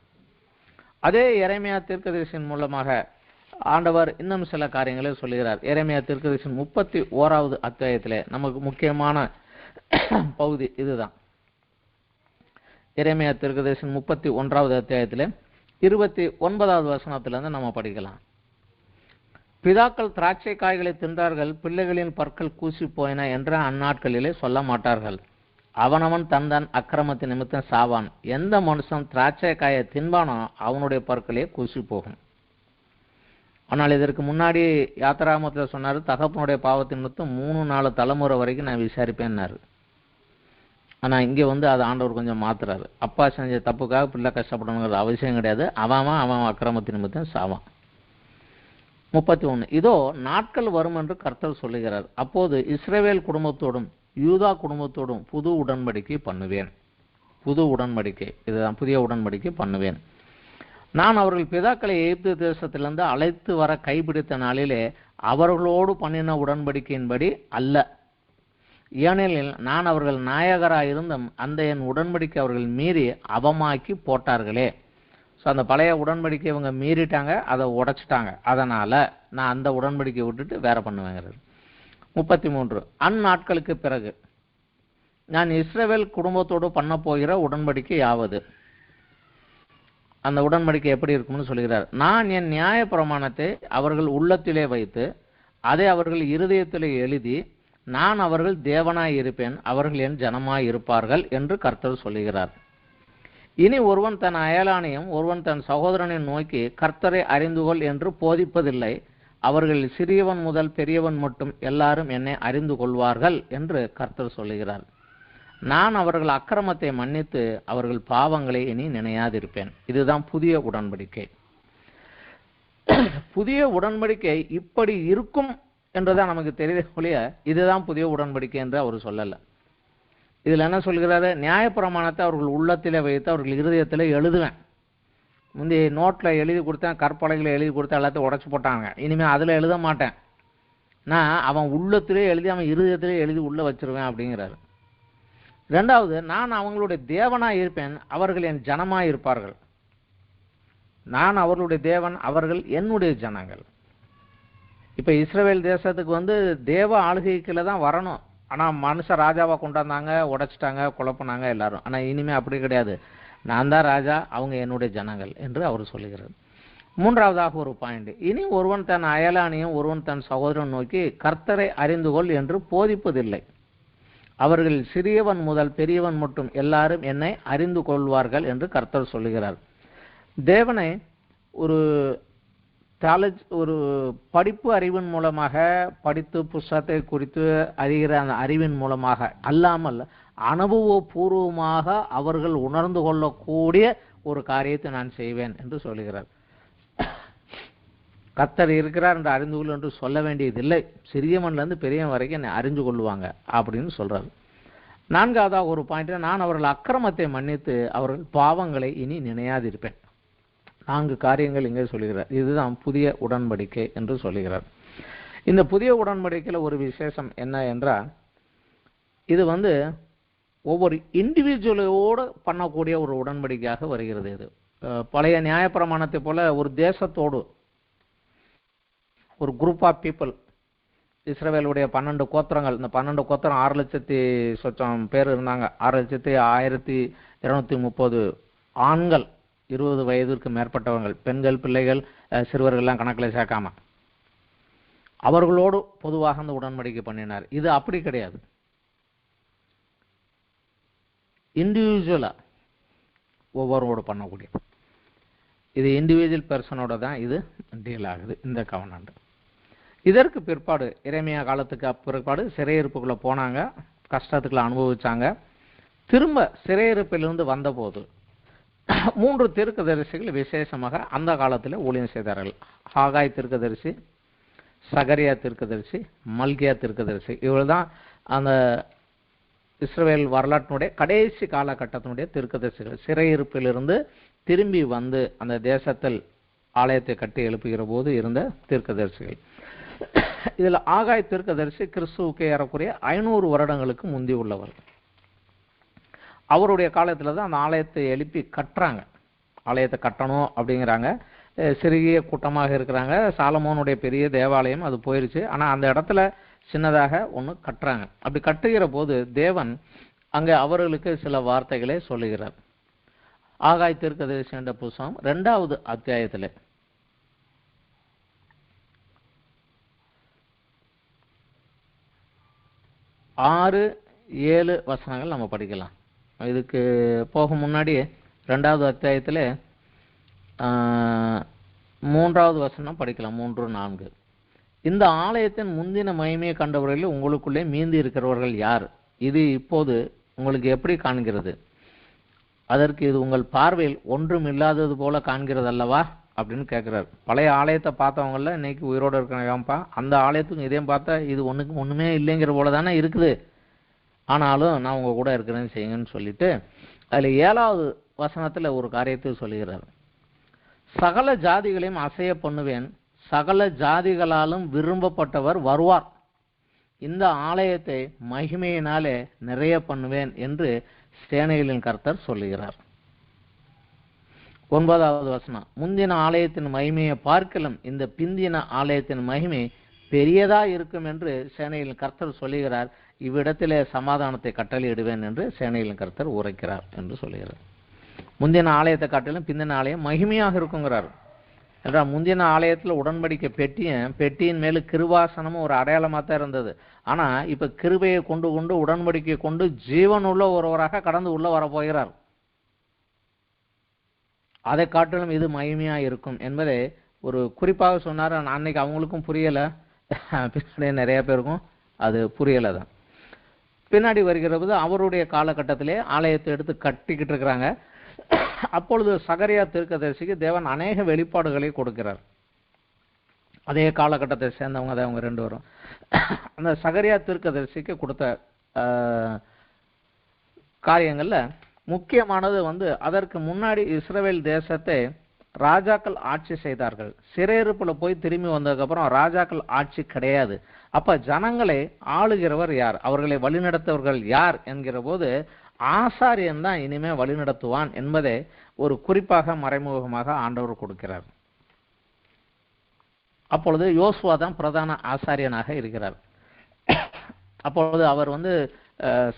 அதே எரேமியா தீர்க்கதரிசியின் மூலமாக ஆண்டவர் இன்னும் சில காரியங்களை சொல்லுகிறார். எரேமியா தீர்க்கதரிசியின் 31வது அத்தியாயத்திலே நமக்கு முக்கியமான பகுதி இதுதான். எரேமியா தீர்க்கதரிசியின் 31வது அத்தியாயத்திலே 29வது வசனத்திலிருந்து நம்ம படிக்கலாம். பிதாக்கள் திராட்சை காய்களை தின்றார்கள், பிள்ளைகளின் பற்கள் கூசி போயின என்ற அந்நாட்களிலே சொல்ல மாட்டார்கள். அவனவன் தன் அக்கிரமத்தின் நிமித்தம் சாவான். எந்த மனுஷன் திராட்சை காயை தின்பானோ அவனுடைய பற்களே கூசி போகும். ஆனால் இதற்கு முன்னாடி யாத்திராமத்தில் சொன்னார், தகப்பனுடைய பாவத்தின் நிமித்தம் 3-4 தலைமுறை வரைக்கும் நான் விசாரிப்பேன்னாரு. ஆனால் இங்கே அது ஆண்டவர் கொஞ்சம் மாத்துறாரு. அப்பா செஞ்ச தப்புக்காக பிள்ளை கஷ்டப்படணுங்கிற அவசியம் கிடையாது. அவன் அக்கிரமத்தின் நிமித்தம் சாவான். 31, இதோ நாட்கள் வரும் என்று கர்த்தர் சொல்லுகிறார். அப்போது இஸ்ரவேல் குடும்பத்தோடும் யூதா குடும்பத்தோடும் புது உடன்படிக்கை பண்ணுவேன். புது உடன்படிக்கை, இதுதான் புதிய உடன்படிக்கை பண்ணுவேன். நான் அவர்கள் பிதாக்களை எகிப்து தேசத்திலிருந்து அழைத்து வர கைப்பிடித்த நாளிலே அவர்களோடு பண்ணின உடன்படிக்கையின்படி அல்ல. ஏனெனில் நான் அவர்கள் நாயகராயிருந்தும் அந்த என் உடன்படிக்கை அவர்கள் மீறி அவமாக்கி போட்டார்களே. ஸோ அந்த பழைய உடன்படிக்கை இவங்க மீறிட்டாங்க, அதை உடைச்சிட்டாங்க. அதனால் நான் அந்த உடன்படிக்கை விட்டுட்டு வேற பண்ணுவேங்கிறது. 33, அந்நாட்களுக்கு பிறகு நான் இஸ்ரவேல் குடும்பத்தோடு பண்ண போகிற உடன்படிக்கை யாவது. அந்த உடன்படிக்கை எப்படி இருக்கும்னு சொல்கிறார். நான் என் நியாய பிரமாணத்தை அவர்கள் உள்ளத்திலே வைத்து அதை அவர்கள் இருதயத்திலே எழுதி நான் அவர்கள் தேவனாய் இருப்பேன், அவர்கள் என் ஜனமாய் இருப்பார்கள் என்று கர்த்தர் சொல்லுகிறார். இனி ஒருவன் தன் அயலானையும் ஒருவன் தன் சகோதரனை நோக்கி கர்த்தரை அறிந்துகொள் என்று போதிப்பதில்லை. அவர்கள் சிறியவன் முதல் பெரியவன் மட்டும் எல்லாரும் என்னை அறிந்து கொள்வார்கள் என்று கர்த்தர் சொல்லுகிறார். நான் அவர்கள் அக்கிரமத்தை மன்னித்து அவர்கள் பாவங்களை இனி நினையாதிருப்பேன். இதுதான் புதிய உடன்படிக்கை. புதிய உடன்படிக்கை இப்படி இருக்கும் என்றுதான் நமக்கு தெரியுதே ஒழிய இதுதான் புதிய உடன்படிக்கை என்று அவர் சொல்லல. இதுல என்ன சொல்கிறாரு? நியாயப்பிரமாணத்தை அவர்கள் உள்ளத்திலே வைத்து அவர்கள் இருதயத்திலே எழுதுவேன். முந்தைய நோட்ல எழுதி கொடுத்தேன், கற்பலகைகளை எழுதி கொடுத்தேன், எல்லாத்தையும் உடைச்சு போட்டாங்க. இனிமே அதுல எழுத மாட்டேன், நான் அவன் உள்ளத்திலே எழுதி அவன் இருதயத்திலே எழுதி உள்ள வச்சிருவேன் அப்படிங்கிறாரு. இரண்டாவது, நான் அவங்களுடைய தேவனா இருப்பேன், அவர்கள் என் ஜனமா இருப்பார்கள். நான் அவர்களுடைய தேவன், அவர்கள் என்னுடைய ஜனங்கள். இப்ப இஸ்ரவேல் தேசத்துக்கு தேவ ஆளுகைக்குள்ள தான் வரணும். ஆனா மனுஷ ராஜாவா கொண்டாந்தாங்க, உடைச்சிட்டாங்க, குழப்பினாங்க எல்லாரும். ஆனா இனிமே அப்படி கிடையாது, நான் தான் ராஜா, அவங்க என்னுடைய ஜனங்கள் என்று அவர் சொல்லுகிறார். மூன்றாவதாக ஒரு பாயிண்ட், இனி ஒருவன் தன் அயலானையும் ஒருவன் தன் சகோதரன் நோக்கி கர்த்தரை அறிந்து கொள் என்று போதிப்பதில்லை. அவர்கள் சிறியவன் முதல் பெரியவன் மட்டும் எல்லாரும் என்னை அறிந்து கொள்வார்கள் என்று கர்த்தர் சொல்லுகிறார். தேவனை ஒரு ஒரு படிப்பு அறிவின் மூலமாக படித்து புஸ்தகத்தை குறித்து அறிகிற அந்த அறிவின் மூலமாக அல்லாமல் அனுபவபூர்வமாக அவர்கள் உணர்ந்து கொள்ளக்கூடிய ஒரு காரியத்தை நான் செய்வேன் என்று சொல்லுகிறார். கர்த்தர் இருக்கிறார் என்று அறிந்து கொள் என்று சொல்ல வேண்டியதில்லை, சிறியவன்ல இருந்து பெரியவன் வரைக்கும் என்னை அறிந்து கொள்வாங்க அப்படின்னு சொல்றாரு. நான்காவதாக ஒரு பாயிண்ட், நான் அவர்கள் அக்கிரமத்தை மன்னித்து அவர்கள் பாவங்களை இனி நினையாதிருப்பேன். 4 காரியங்கள் இங்கே சொல்லுகிறார். இதுதான் புதிய உடன்படிக்கை என்று சொல்லுகிறார். இந்த புதிய உடன்படிக்கையில ஒரு விசேஷம் என்ன என்றால், இது ஒவ்வொரு இண்டிவிஜுவலோடு பண்ணக்கூடிய ஒரு உடன்படிக்கையாக வருகிறது. இது பழைய நியாயப்பிரமாணத்தை போல ஒரு தேசத்தோடு, ஒரு குரூப் ஆஃப் பீப்புள், இஸ்ரவேலுடைய 12 கோத்திரங்கள், இந்த 12 கோத்திரம் 6,00,000 பேர் இருந்தாங்க. 6,1230 ஆண்கள், 20 வயதிற்கு மேற்பட்டவர்கள், பெண்கள் பிள்ளைகள் சிறுவர்கள்லாம் கணக்கில் சேர்க்காம அவர்களோடு பொதுவாக அந்த உடன்படிக்கை பண்ணினார். இது அப்படி கிடையாது, இண்டிவிஜுவலா ஒவ்வொருவோடு பண்ணக்கூடிய, இது இண்டிவிஜுவல் பர்சனோட தான் இது டீல் ஆகுது இந்த கவர்னண்ட். இதற்கு பிற்பாடு இறைமையா காலத்துக்கு பிற்பாடு சிறையிருப்புக்குள்ள போனாங்க, கஷ்டத்துக்குள்ள அனுபவிச்சாங்க. திரும்ப சிறையிருப்பிலிருந்து வந்தபோது 3 தீர்க்கதரிசிகள் விசேஷமாக அந்த காலத்தில் ஊழியம் செய்தார்கள். ஹாகாய் தீர்க்கதரிசி, சகரியா தீர்க்கதரிசி, மல்கியா தீர்க்கதரிசி. இவர்கள் தான் அந்த இஸ்ரவேல் வரலாற்றினுடைய கடைசி காலகட்டத்தினுடைய தீர்க்கதரிசிகள். சிறையிருப்பிலிருந்து திரும்பி வந்து அந்த தேசத்தில் ஆலயத்தை கட்டி எழுப்புகிற போது இருந்த தீர்க்கதரிசிகள். இதில் ஆகாய் தீர்க்கதரிசி கிறிஸ்துவுக்கு ஏறக்குறைய 500 வருடங்களுக்கு முந்தி உள்ளவர். அவருடைய காலத்தில் தான் அந்த ஆலயத்தை எழுப்பி கட்டுறாங்க. ஆலயத்தை கட்டணும் அப்படிங்கிறாங்க. சிறிய கூட்டமாக இருக்கிறாங்க. சாலமோனுடைய பெரிய தேவாலயம் அது போயிருச்சு. ஆனால் அந்த இடத்துல சின்னதாக ஒன்று கட்டுறாங்க. அப்படி கட்டுகிற போது தேவன் அங்கே அவர்களுக்கு சில வார்த்தைகளை சொல்லுகிறார். ஆகாய் தீர்க்கதரிசி என்ற புத்தகம் 2வது அத்தியாயத்தில் 6-7 வசனங்கள் நம்ம படிக்கலாம். இதுக்கு போக முன்னாடி 2வது அத்தியாயத்தில் 3வது வசனம் படிக்கலாம். 3-4. இந்த ஆலயத்தின் முந்தின மகிமையை கண்டவர்களில் உங்களுக்குள்ளே மீந்தி இருக்கிறவர்கள் யார்? இது இப்போது உங்களுக்கு எப்படி காண்கிறது? அதற்கு இது உங்கள் பார்வையில் ஒன்றும் இல்லாதது போல காண்கிறது அல்லவா அப்படின்னு கேட்கிறார். பழைய ஆலயத்தை பார்த்தவங்கள இன்னைக்கு உயிரோடு இருக்கிறாங்கப்பா, அந்த ஆலயத்துக்கும் இதையும் பார்த்தா இது ஒண்ணுமே இல்லைங்கிற போல தானே இருக்குது, ஆனாலும் நான் உங்க கூட இருக்கிறேன்னு செய்யுங்கன்னு சொல்லிட்டு அதுல 7வது வசனத்துல ஒரு காரியத்தை சொல்லுகிறார். சகல ஜாதிகளையும் அசைய பண்ணுவேன், சகல ஜாதிகளாலும் விரும்பப்பட்டவர் வருவார், இந்த ஆலயத்தை மகிமையினாலே நிறைய பண்ணுவேன் என்று சேனைகளின் கர்த்தர் சொல்லுகிறார். 9வது வசனம், முந்தின ஆலயத்தின் மகிமையை பார்க்கலும் இந்த பிந்தின ஆலயத்தின் மகிமை பெரியதா இருக்கும் என்று சேனைகளின் கர்த்தர் சொல்லுகிறார், இவ்விடத்திலே சமாதானத்தை கட்டளையிடுவேன் என்று சேனைகளின் கர்த்தர் உரைக்கிறார் என்று சொல்லுகிறார். முந்தின ஆலயத்தை காட்டிலும் பிந்தின ஆலயம் மகிமையாக இருக்குங்கிறார். என்றால் முந்தின ஆலயத்தில் உடன்படிக்கை பெட்டியின் மேலு கிருபாசனமும் ஒரு அடையாளமாக தான் இருந்தது. ஆனா இப்ப கிருபையை கொண்டு உடன்படிக்கை கொண்டு ஜீவனுள்ள ஒருவராக கடந்து உள்ள வரப்போகிறார். அதை காட்டிலும் இது மகிமையா இருக்கும் என்பதை ஒரு குறிப்பாக சொன்னார். அன்னைக்கு அவங்களுக்கும் புரியல, பின்னாடி நிறைய பேருக்கும் அது புரியலை தான். பின்னாடி வருகிற போது அவருடைய காலகட்டத்திலே ஆலயத்தை எடுத்து கட்டிக்கிட்டு இருக்கிறாங்க. அப்பொழுது சகரியா தீர்க்கதரிசிக்கு தேவன் அநேக வெளிப்பாடுகளை கொடுக்கிறார். அதே காலகட்டத்தை சேர்ந்தவங்க தான் அவங்க 2 பேரும். அந்த சகரியா தீர்க்கதரிசிக்கு கொடுத்த காரியங்கள்ல முக்கியமானது அதற்கு முன்னாடி இஸ்ரவேல் தேசத்தை ராஜாக்கள் ஆட்சி செய்தார்கள். சிறையிருப்புல போய் திரும்பி வந்ததுக்கு அப்புறம் ராஜாக்கள் ஆட்சி கிடையாது. அப்ப ஜனங்களை ஆளுகிறவர் யார், அவர்களை வழிநடத்தவர்கள் யார் என்கிற போது ஆசாரியன் தான் இனிமே வழிநடத்துவான் என்பதை ஒரு குறிப்பாக மறைமுகமாக ஆண்டவர் கொடுக்கிறார். அப்பொழுது யோசுவா தான் பிரதான ஆசாரியனாக இருக்கிறார். அப்பொழுது அவர்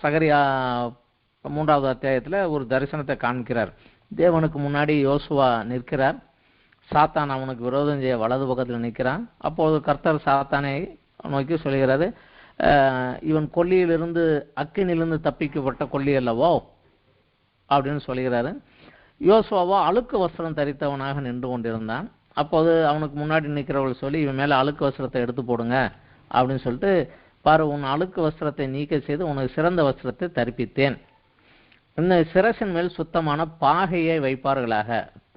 சகரியா 3வது அத்தியாயத்துல ஒரு தரிசனத்தை காண்கிறார். தேவனுக்கு முன்னாடி யோசுவா நிற்கிறார். சாத்தான் அவனுக்கு விரோதம் செய்ய வலது பக்கத்தில் நிற்கிறான். அப்போது கர்த்தர் சாத்தானை நோக்கி சொல்கிறாரு, இவன் கொல்லியிலிருந்து அக்கினிலிருந்து தப்பிக்கப்பட்ட கொல்லி அல்லவோ அப்படின்னு சொல்கிறாரு. யோசுவாவோ அழுக்கு வஸ்திரம் தரித்தவனாக நின்று கொண்டிருந்தான். அப்போது அவனுக்கு முன்னாடி நிற்கிறவர்கள் சொல்லி, இவன் மேல அழுக்கு வஸ்திரத்தை எடுத்து போடுங்க அப்படின்னு சொல்லிட்டு, பாரு, உன் அழுக்கு வஸ்திரத்தை நீக்க செய்து உனக்கு சிறந்த வஸ்திரத்தை தரிப்பித்தேன். இந்த சிரசின் மேல் சுத்தமான பாகையை வைப்பார்களாக.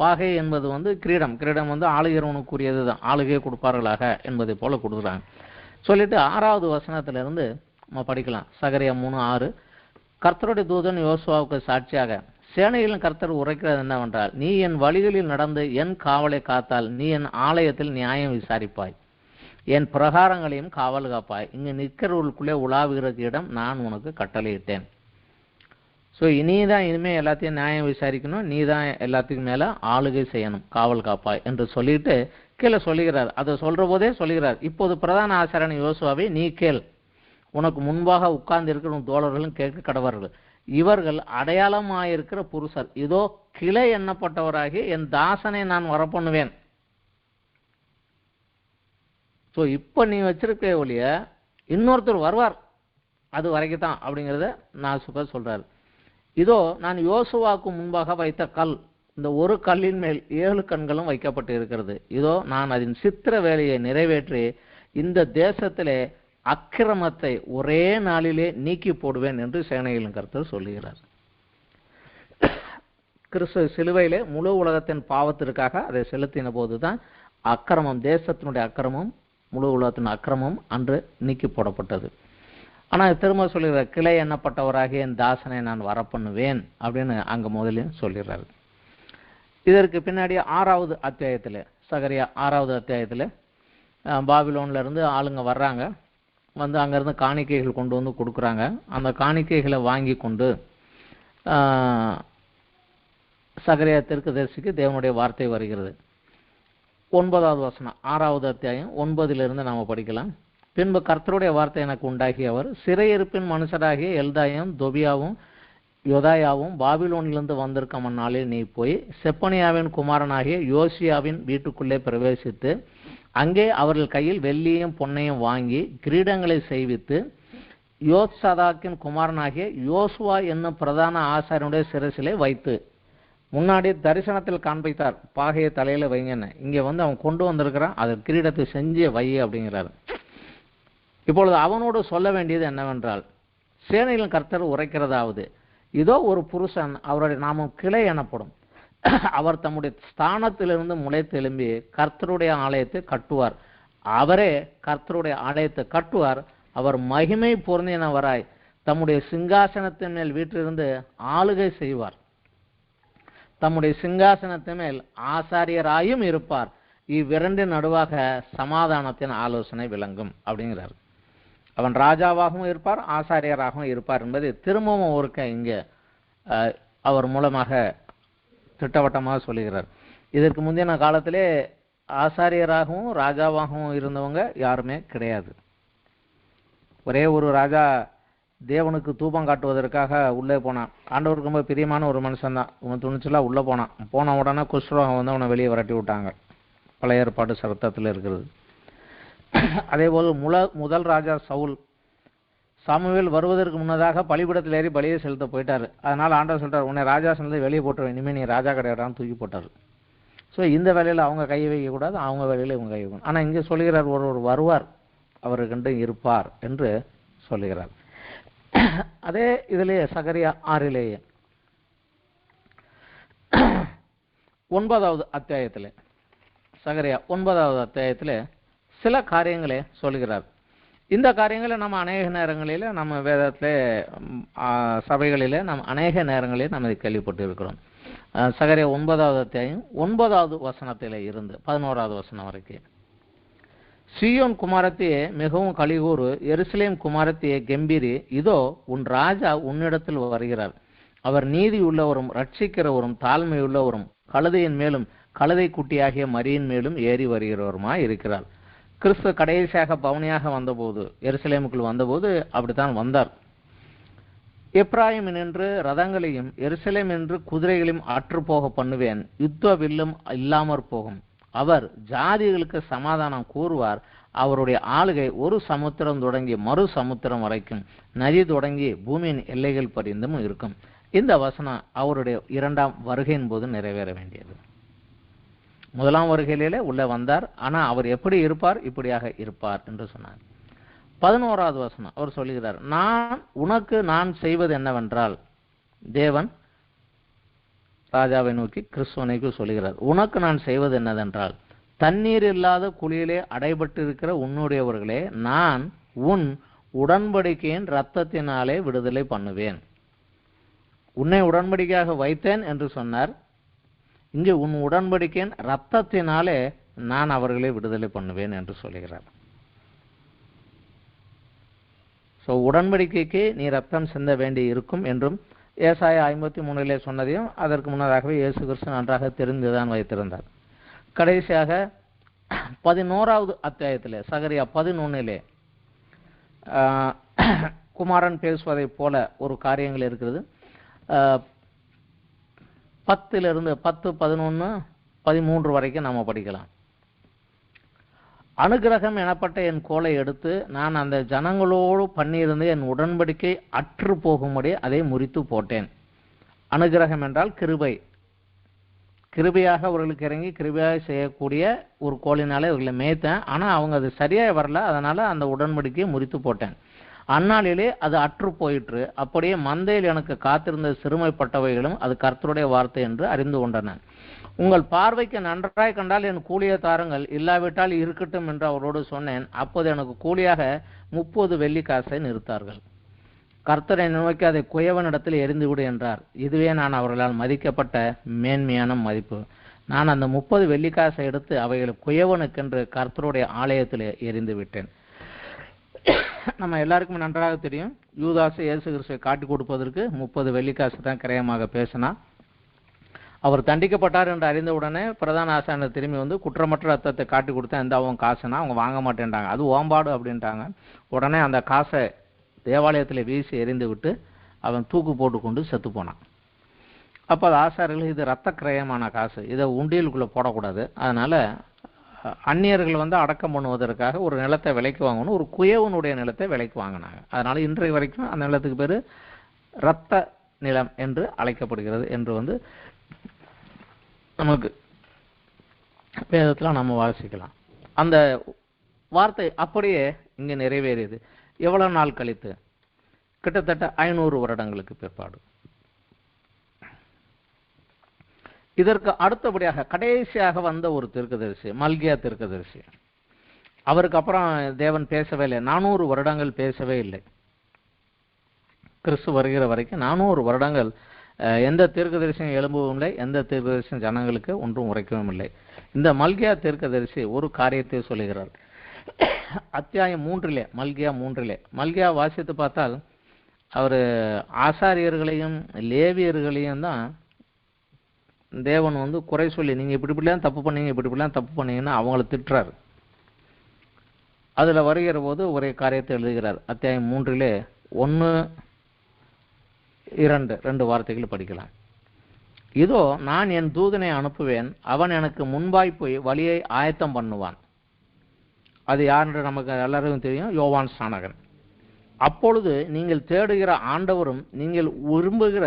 பாகை என்பது கிரீடம். கிரீடம் ஆளுகிறவனுக்குரியது தான். ஆளுகையை கொடுப்பார்களாக என்பதை போல கொடுக்குறாங்க. சொல்லிட்டு 6வது வசனத்திலிருந்து நம்ம படிக்கலாம். சகரியா 3:6. கர்த்தருடைய தூதன் யோசுவாவுக்கு சாட்சியாக, சேனையிலும் கர்த்தர் உரைக்கிறது என்னவென்றால், நீ என் வழிகளில் நடந்து என் காவலை காத்தால் நீ என் ஆலயத்தில் நியாயம் விசாரிப்பாய், என் பிரகாரங்களையும் காவல் காப்பாய். இங்கு நிற்கிறவர்களுக்குள்ளே உலாவுகிறதுக்கு இடம் நான் உனக்கு கட்டளையிட்டேன். ஸோ நீதான் இனிமே எல்லாத்தையும் நியாயம் விசாரிக்கணும், நீ தான் எல்லாத்துக்கும் மேல ஆளுகை செய்யணும், காவல் காப்பாய் என்று சொல்லிட்டு கீழே சொல்லுகிறார். அதை சொல்ற போதே சொல்லுகிறார், இப்போது பிரதான ஆசாரியன் யோசுவாவை நீ கேள், உனக்கு முன்பாக உட்கார்ந்து இருக்கிற உன் தோழர்களும் கேட்க கடவர்கள், இவர்கள் அடையாளமாயிருக்கிற புருஷர், இதோ கிளை எண்ணப்பட்டவராகி என் தாசனை நான் வரப்பண்ணுவேன். ஸோ இப்போ நீ வச்சிருக்க ஒழிய இன்னொருத்தர் வருவார், அது வரைக்கும் தான் அப்படிங்கிறத நான் சொல்றாரு. இதோ நான் யோசுவாவுக்கு முன்பாக வைத்த கல், இந்த ஒரு கல்லின் மேல் 7 கண்களும் வைக்கப்பட்டு இருக்கிறது. இதோ நான் அதன் சித்திர வேலையை நிறைவேற்றி இந்த தேசத்திலே அக்கிரமத்தை ஒரே நாளிலே நீக்கி போடுவேன் என்று சேனைகளின் கர்த்தர் சொல்லுகிறார். கிறிஸ்து சிலுவையிலே முழு உலகத்தின் பாவத்திற்காக அதை செலுத்தின போதுதான் அக்கிரமம், தேசத்தினுடைய அக்கிரமம், முழு உலகத்தின் அக்கிரமம் அன்று நீக்கி போடப்பட்டது. ஆனால் திரும்ப சொல்லுகிற, கிளை எண்ணப்பட்டவராகிய என் தாசனை நான் வரப்பண்ணுவேன் அப்படின்னு அங்க முதலில் சொல்லிடுறாரு. இதற்கு பின்னாடி 6வது அத்தியாயத்தில், சகரியா 6வது அத்தியாயத்தில் பாபிலோன்ல இருந்து ஆளுங்க வர்றாங்க. அங்கேருந்து காணிக்கைகள் கொண்டு கொடுக்குறாங்க. அந்த காணிக்கைகளை வாங்கி கொண்டு சகரியா தீர்க்கதரிசிக்கு தேவனுடைய வார்த்தை வருகிறது. 9வது வசனம், 6வது அத்தியாயம் 9லிருந்து நாம படிக்கலாம். பின்பு கர்த்தருடைய வார்த்தை எனக்கு உண்டாகியவர், சிறையிருப்பின் மனுஷராகிய எல்தாயும் தொபியாவும் யோதாயாவும் பாபிலோனிலிருந்து வந்திருக்கும் அந்நாளில் நீ போய் செப்பனியாவின் குமாரனாகிய யோசியாவின் வீட்டுக்குள்ளே பிரவேசித்து அங்கே அவர்கள் கையில் வெள்ளியும் பொன்னையும் வாங்கி கிரீடங்களை செய்வித்து யோத்சதாக்கின் குமாரனாகிய யோசுவா என்னும் பிரதான ஆசாரியனுடைய சிரசிலே வைத்து, முன்னாடி தரிசனத்தில் காண்பித்தார், பாகையை தலையில வைங்கன்னு. இங்க அவன் கொண்டு வந்திருக்கிறான், அதை கிரீடத்தை செஞ்சு வை அப்படிங்கிறார். இப்பொழுது அவனோடு சொல்ல வேண்டியது என்னவென்றால், சேனைகளின் கர்த்தர் உரைக்கிறதாவது, இதோ ஒரு புருஷன், அவருடைய நாமம் கிளை எனப்படும், அவர் தம்முடைய ஸ்தானத்திலிருந்து முளைத்தெழும்பி கர்த்தருடைய ஆலயத்தை கட்டுவார். அவரே கர்த்தருடைய ஆலயத்தை கட்டுவார். அவர் மகிமை பொருந்தினவராய் தம்முடைய சிங்காசனத்தின் மேல் வீற்றிருந்து ஆளுகை செய்வார். தம்முடைய சிங்காசனத்தின் மேல் ஆசாரியராயும் இருப்பார். இவ்விரண்டின் நடுவாக சமாதானத்தின் ஆலோசனை விளங்கும் அப்படிங்கிறார். அவன் ராஜாவாகவும் இருப்பார், ஆசாரியராகவும் இருப்பார் என்பது திரும்பவும் ஒருக்க இங்கே அவர் மூலமாக திட்டவட்டமாக சொல்லுகிறார். இதற்கு முந்தின காலத்திலே ஆசாரியராகவும் ராஜாவாகவும் இருந்தவங்க யாருமே கிடையாது. ஒரே ஒரு ராஜா தேவனுக்கு தூபம் காட்டுவதற்காக உள்ளே போனான். ஆண்டவருக்கு ரொம்ப பிரியமான ஒரு மனுஷன் தான். இவன் துணிச்சலா உள்ளே போனான். போன உடனே குஷ்ரோகம் அவனை வெளியே விரட்டி விட்டாங்க. பழைய ஏற்பாடு சட்டத்தில் இருக்கிறது. அதே போல் முதல் ராஜா சவுல், சாமுவேல் வருவதற்கு முன்னதாக பலிபீடத்தில் ஏறி பலியை செலுத்த போயிட்டாரு. அதனால ஆண்டவர் சொல்றாரு, உன்னை ராஜா சொன்னதை வெளியே போட்டுருவேன், இனிமேல் நீ ராஜா கிடையாடான்னு தூக்கி போட்டாரு. ஸோ இந்த வேலையில் அவங்க கை வைக்கக்கூடாது, அவங்க வேலையில் இவங்க கை வைக்கணும். ஆனால் இங்கே சொல்லுகிறார், ஒருவர் வருவார், அவருக்கென்று இருப்பார் என்று சொல்லுகிறார். அதே இதிலேயே சகரியா 6லேயே 9வது அத்தியாயத்தில், சகரியா 9வது அத்தியாயத்தில் சில காரியங்களை சொல்கிறார். இந்த காரியங்களை நம்ம அநேக நேரங்களில் நம்ம வேதத்திலே சபைகளிலே நம்ம அநேக நேரங்களில் நம்ம இதை கேள்விப்பட்டு இருக்கிறோம். சகரியா 9வது அத்தியாயம் 9வது வசனத்திலே இருந்து 11வது வசனம் வரைக்கும். சீயோன் குமாரத்தியே மிகவும் கலிகூறு, எருசலேம் குமாரத்தியே கெம்பீரி, இதோ உன் ராஜா உன்னிடத்தில் வருகிறார். அவர் நீதி உள்ளவரும் ரட்சிக்கிறவரும் தாழ்மையுள்ளவரும் கழுதையின் மேலும் கழுதை குட்டியாகிய மரியின் மேலும் ஏறி வருகிறவருமாய் இருக்கிறார். கிறிஸ்து கடைசியாக பவனியாக வந்தபோது, எருசலேமுக்குள் வந்தபோது அப்படித்தான் வந்தார். எப்ராயிம் என்று ரதங்களையும் எருசலேம் என்று குதிரைகளையும் அற்று போக பண்ணுவேன், யுத்த வில்லும் இல்லாமற் போகும். அவர் ஜாதிகளுக்கு சமாதானம் கூறுவார். அவருடைய ஆளுகை ஒரு சமுத்திரம் தொடங்கி மறு சமுத்திரம் வரைக்கும், நதி தொடங்கி பூமியின் எல்லைகள் பரிந்தும் இருக்கும். இந்த வசனம் அவருடைய 2ஆம் வருகையின் போது நிறைவேற வேண்டியது. முதலாம் வருகையிலே உள்ள வந்தார், ஆனா அவர் எப்படி இருப்பார்? இப்படியாக இருப்பார் என்று சொன்னார். 11வது வசனம் அவர் சொல்லுகிறார், உனக்கு நான் செய்வது என்னவென்றால், தேவன் ராஜாவை நோக்கி கிறிஸ்துவனுக்கு சொல்லுகிறார், உனக்கு நான் செய்வது என்னதென்றால், தண்ணீர் இல்லாத குழியிலே அடைபட்டு இருக்கிற உன்னுடையவர்களே, நான் உன் உடன்படிக்கையின் இரத்தத்தினாலே விடுதலை பண்ணுவேன். உன்னை உடன்படிக்கையாக வைத்தேன் என்று சொன்னார். இங்கே உன் உடன்படிக்கையின் இரத்தத்தினாலே நான் அவர்களை விடுதலை பண்ணுவேன் என்று சொல்லுகிறார். உடன்படிக்கைக்கு நீ ரத்தம் சிந்த வேண்டி இருக்கும் என்றும் ஏசாயா 53 சொன்னதையும் அதற்கு முன்னதாகவே இயேசு கிறிஸ்து நன்றாக தெரிந்துதான் வைத்திருந்தார். கடைசியாக 11வது அத்தியாயத்திலே சகரியா 11 குமாரன் பேசுவதை போல ஒரு காரியங்கள் இருக்கிறது. 10 10, 11, 13 வரைக்கும் நாம படிக்கலாம். அனுகிரகம் எனப்பட்ட என் கோலை எடுத்து நான் அந்த ஜனங்களோடு பண்ணியிருந்த என் உடன்படிக்கை அற்று போகும்படி அதை முறித்து போட்டேன். அனுகிரகம் என்றால் கிருபை. கிருபையாக அவர்களுக்கு இறங்கி கிருபையாக செய்யக்கூடிய ஒரு கோலினாலே அவர்களை மேய்த்தேன். ஆனால் அவங்க அது சரியாக வரல, அதனால அந்த உடன்படிக்கையை முறித்து போட்டேன். அந்நாளிலே அது அற்று போயிற்று. அப்படியே மந்தையில் எனக்கு காத்திருந்த சிறுமைப்பட்டவைகளும் அது கர்த்தருடைய வார்த்தை என்று அறிந்து கொண்டன. உங்கள் பார்வைக்கு நன்றாய் கண்டால் என் கூலியை தாருங்கள், இல்லாவிட்டால் இருக்கட்டும் என்று அவரோடு சொன்னேன். அப்போது எனக்கு கூலியாக 30 வெள்ளிக்காசை நிறுத்தார்கள். கர்த்தரை நோக்கி அதை குயவனிடத்தில் எரிந்துவிடு என்றார். இதுவே நான் அவர்களால் மதிக்கப்பட்ட மேன்மையான மதிப்பு. நான் அந்த 30 வெள்ளிக்காசை எடுத்து அவைகளை குயவனுக்கென்று கர்த்தருடைய ஆலயத்தில் எரிந்து விட்டேன். நம்ம எல்லாருக்கும் நன்றாக தெரியும், யூதாசு இயேசு கிறிஸ்துவை காட்டி கொடுப்பதற்கு 30 வெள்ளிக்காசு தான் கிரயமாக பேசினா. அவர் தண்டிக்கப்பட்டார் என்று அறிந்தவுடனே பிரதான ஆசாரியர் திரும்பி வந்து குற்றமற்ற ரத்தத்தை காட்டி கொடுத்தா எந்த அவங்க காசுனா அவங்க வாங்க மாட்டேன்ட்டாங்க, அது ஓம்பாடு அப்படின்ட்டாங்க. உடனே அந்த காசை தேவாலயத்தில் வீசி எரிந்து விட்டு அவன் தூக்கு போட்டுக்கொண்டு செத்து போனான். அப்போ அது ஆசாரியர்கள், இது ரத்த கிரயமான காசு, இதை உண்டியலுக்குள்ளே போடக்கூடாது, அதனால அந்நியர்கள் வந்து அடக்கம் பண்ணுவதற்காக ஒரு நிலத்தை விலைக்கு வாங்கணும், ஒரு குயவனுடைய நிலத்தை விலைக்கு வாங்கினாங்க. அதனால இன்றைய வரைக்கும் அந்த நிலத்துக்கு பேர் இரத்த நிலம் என்று அழைக்கப்படுகிறது என்று வந்து நமக்கு வேதத்தில் நம்ம வாசிக்கலாம். அந்த வார்த்தை அப்படியே இங்கே நிறைவேறியது. எவ்வளவு நாள் கழித்து? கிட்டத்தட்ட 500 வருடங்களுக்கு பிற்பாடு. இதற்கு அடுத்தபடியாக கடைசியாக வந்த ஒரு தீர்க்கதரிசி, மல்கியா தீர்க்கதரிசி. அவருக்கு அப்புறம் தேவன் பேசவே இல்லை, 400 வருடங்கள் பேசவே இல்லை. கிறிஸ்து வருகிற வரைக்கும் 400 வருடங்கள் எந்த தீர்க்கதரிசியும் எழும்பவும் இல்லை, எந்த தீர்க்கதரிசியும் ஜனங்களுக்கு ஒன்றும் உரைக்கவும் இல்லை. இந்த மல்கியா தீர்க்கதரிசி ஒரு காரியத்தை சொல்லுகிறார். அத்தியாயம் 3 மல்கியா 3 மல்கியா வாசித்து பார்த்தால் அவர் ஆசாரியர்களையும் லேவியர்களையும் தான் தேவன் வந்து குறை சொல்லி, நீங்க இப்படிலாம் தப்பு பண்ணீங்க, இப்படிலாம் தப்பு பண்ணீங்கன்னா அவங்கள திட்டுறாரு. அதுல வருகிற போது ஒரே காரியத்தை எழுதுகிறார். அத்தியாயம் 3 1, 2 வார்த்தைகள் படிக்கலாம். இதோ நான் என் தூதனை அனுப்புவேன், அவன் எனக்கு முன்பாய் போய் வழியை ஆயத்தம் பண்ணுவான். அது யார் என்று நமக்கு எல்லாருக்கும் தெரியும், யோவான் ஸ்நானகன். அப்பொழுது நீங்கள் தேடுகிற ஆண்டவரும் நீங்கள் விரும்புகிற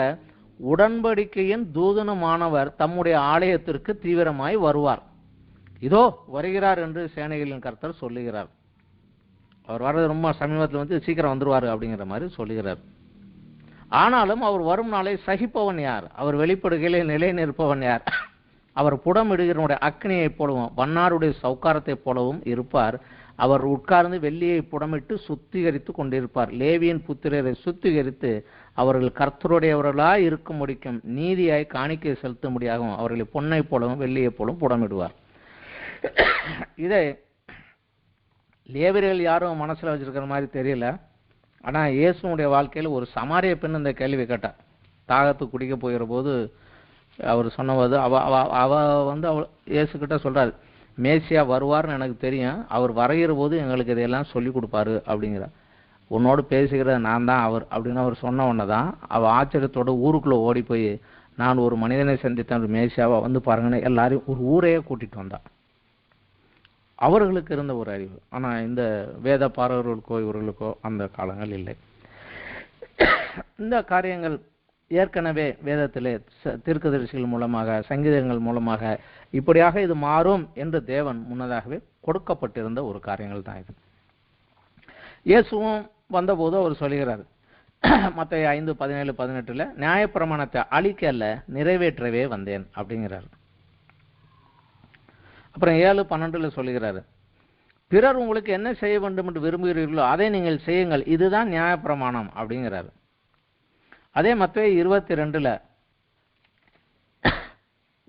உடன்படிக்கையின் தூதனுமானவர் தம்முடைய ஆலயத்திற்கு தீவிரமாய் வருவார். இதோ வருகிறார் என்று சேனைகளின் கர்த்தர் சொல்லுகிறார். அவர் வர்றது ரொம்ப சமீபத்தில் வந்து சீக்கிரம் வந்துருவார் அப்படிங்கிற மாதிரி சொல்லுகிறார். ஆனாலும் அவர் வரும் நாளை சகிப்பவன் யார்? அவர் வெளிப்படுகையிலே நிலை நிற்பவன் யார்? அவர் புடமிடுகிறனுடைய அக்னியைப் போலவும் வண்ணாருடைய சவுக்காரத்தைப் போலவும் இருப்பார். அவர் உட்கார்ந்து வெள்ளியை புடமிட்டு சுத்திகரித்து கொண்டிருப்பார். லேவியின் புத்திரரை சுத்திகரித்து அவர்கள் கர்த்தருடையவர்களாய் இருக்க முடிக்கும் நீதியாய் காணிக்கை செலுத்த முடியாகும் அவர்களை பொன்னை போலவும் வெள்ளியை போலவும் புடமிடுவார். இதை லேவியர்கள் யாரும் மனசுல வச்சிருக்கிற மாதிரி தெரியல. ஆனா இயேசுனுடைய வாழ்க்கையில் ஒரு சமாரிய பெண் இந்த கேள்வி கேட்டார். தாகத்து குடிக்க போகிற போது அவர் சொன்னபோது அவ இயேசு கிட்ட சொல்றாரு, மேசியா வருவார்னு எனக்கு தெரியும், அவர் வரைகிற போது எங்களுக்கு இதையெல்லாம் சொல்லி கொடுப்பாரு அப்படிங்கிறார். உன்னோடு பேசுகிற நான் தான் அவர் அப்படின்னு அவர் சொன்ன உடனே தான் அவள் ஆச்சரியத்தோட ஊருக்குள்ளே ஓடி போய், நான் ஒரு மனிதனை சந்தித்த மேசியாவை வந்து பாருங்கன்னு எல்லாரையும் ஒரு ஊரையே கூட்டிட்டு வந்தான். அவர்களுக்கு இருந்த ஒரு அறிவு. ஆனால் இந்த வேத பாரகர்களுக்கோ இவர்களுக்கோ அந்த காலங்கள் இல்லை. இந்த காரியங்கள் ஏற்கனவே வேதத்திலே தீர்க்கதரிசிகள் மூலமாக சங்கீதங்கள் மூலமாக இப்படியாக இது மாறும் என்று தேவன் முன்னதாகவே கொடுக்கப்பட்டிருந்த ஒரு காரியங்கள் தான் இது. இயேசுவும் வந்தபோது அவர் சொல்லுகிறார், மத்தேயு 5:17-18 நியாயப்பிரமாணத்தை அழிக்க அல்ல நிறைவேற்றவே வந்தேன் அப்படிங்கிறார். அப்புறம் 7:12 சொல்லுகிறாரு, பிறர் உங்களுக்கு என்ன செய்ய வேண்டும் என்று விரும்புகிறீர்களோ அதை நீங்கள் செய்யுங்கள், இதுதான் நியாயப்பிரமாணம் அப்படிங்கிறாரு. அதே மத்தேயு 22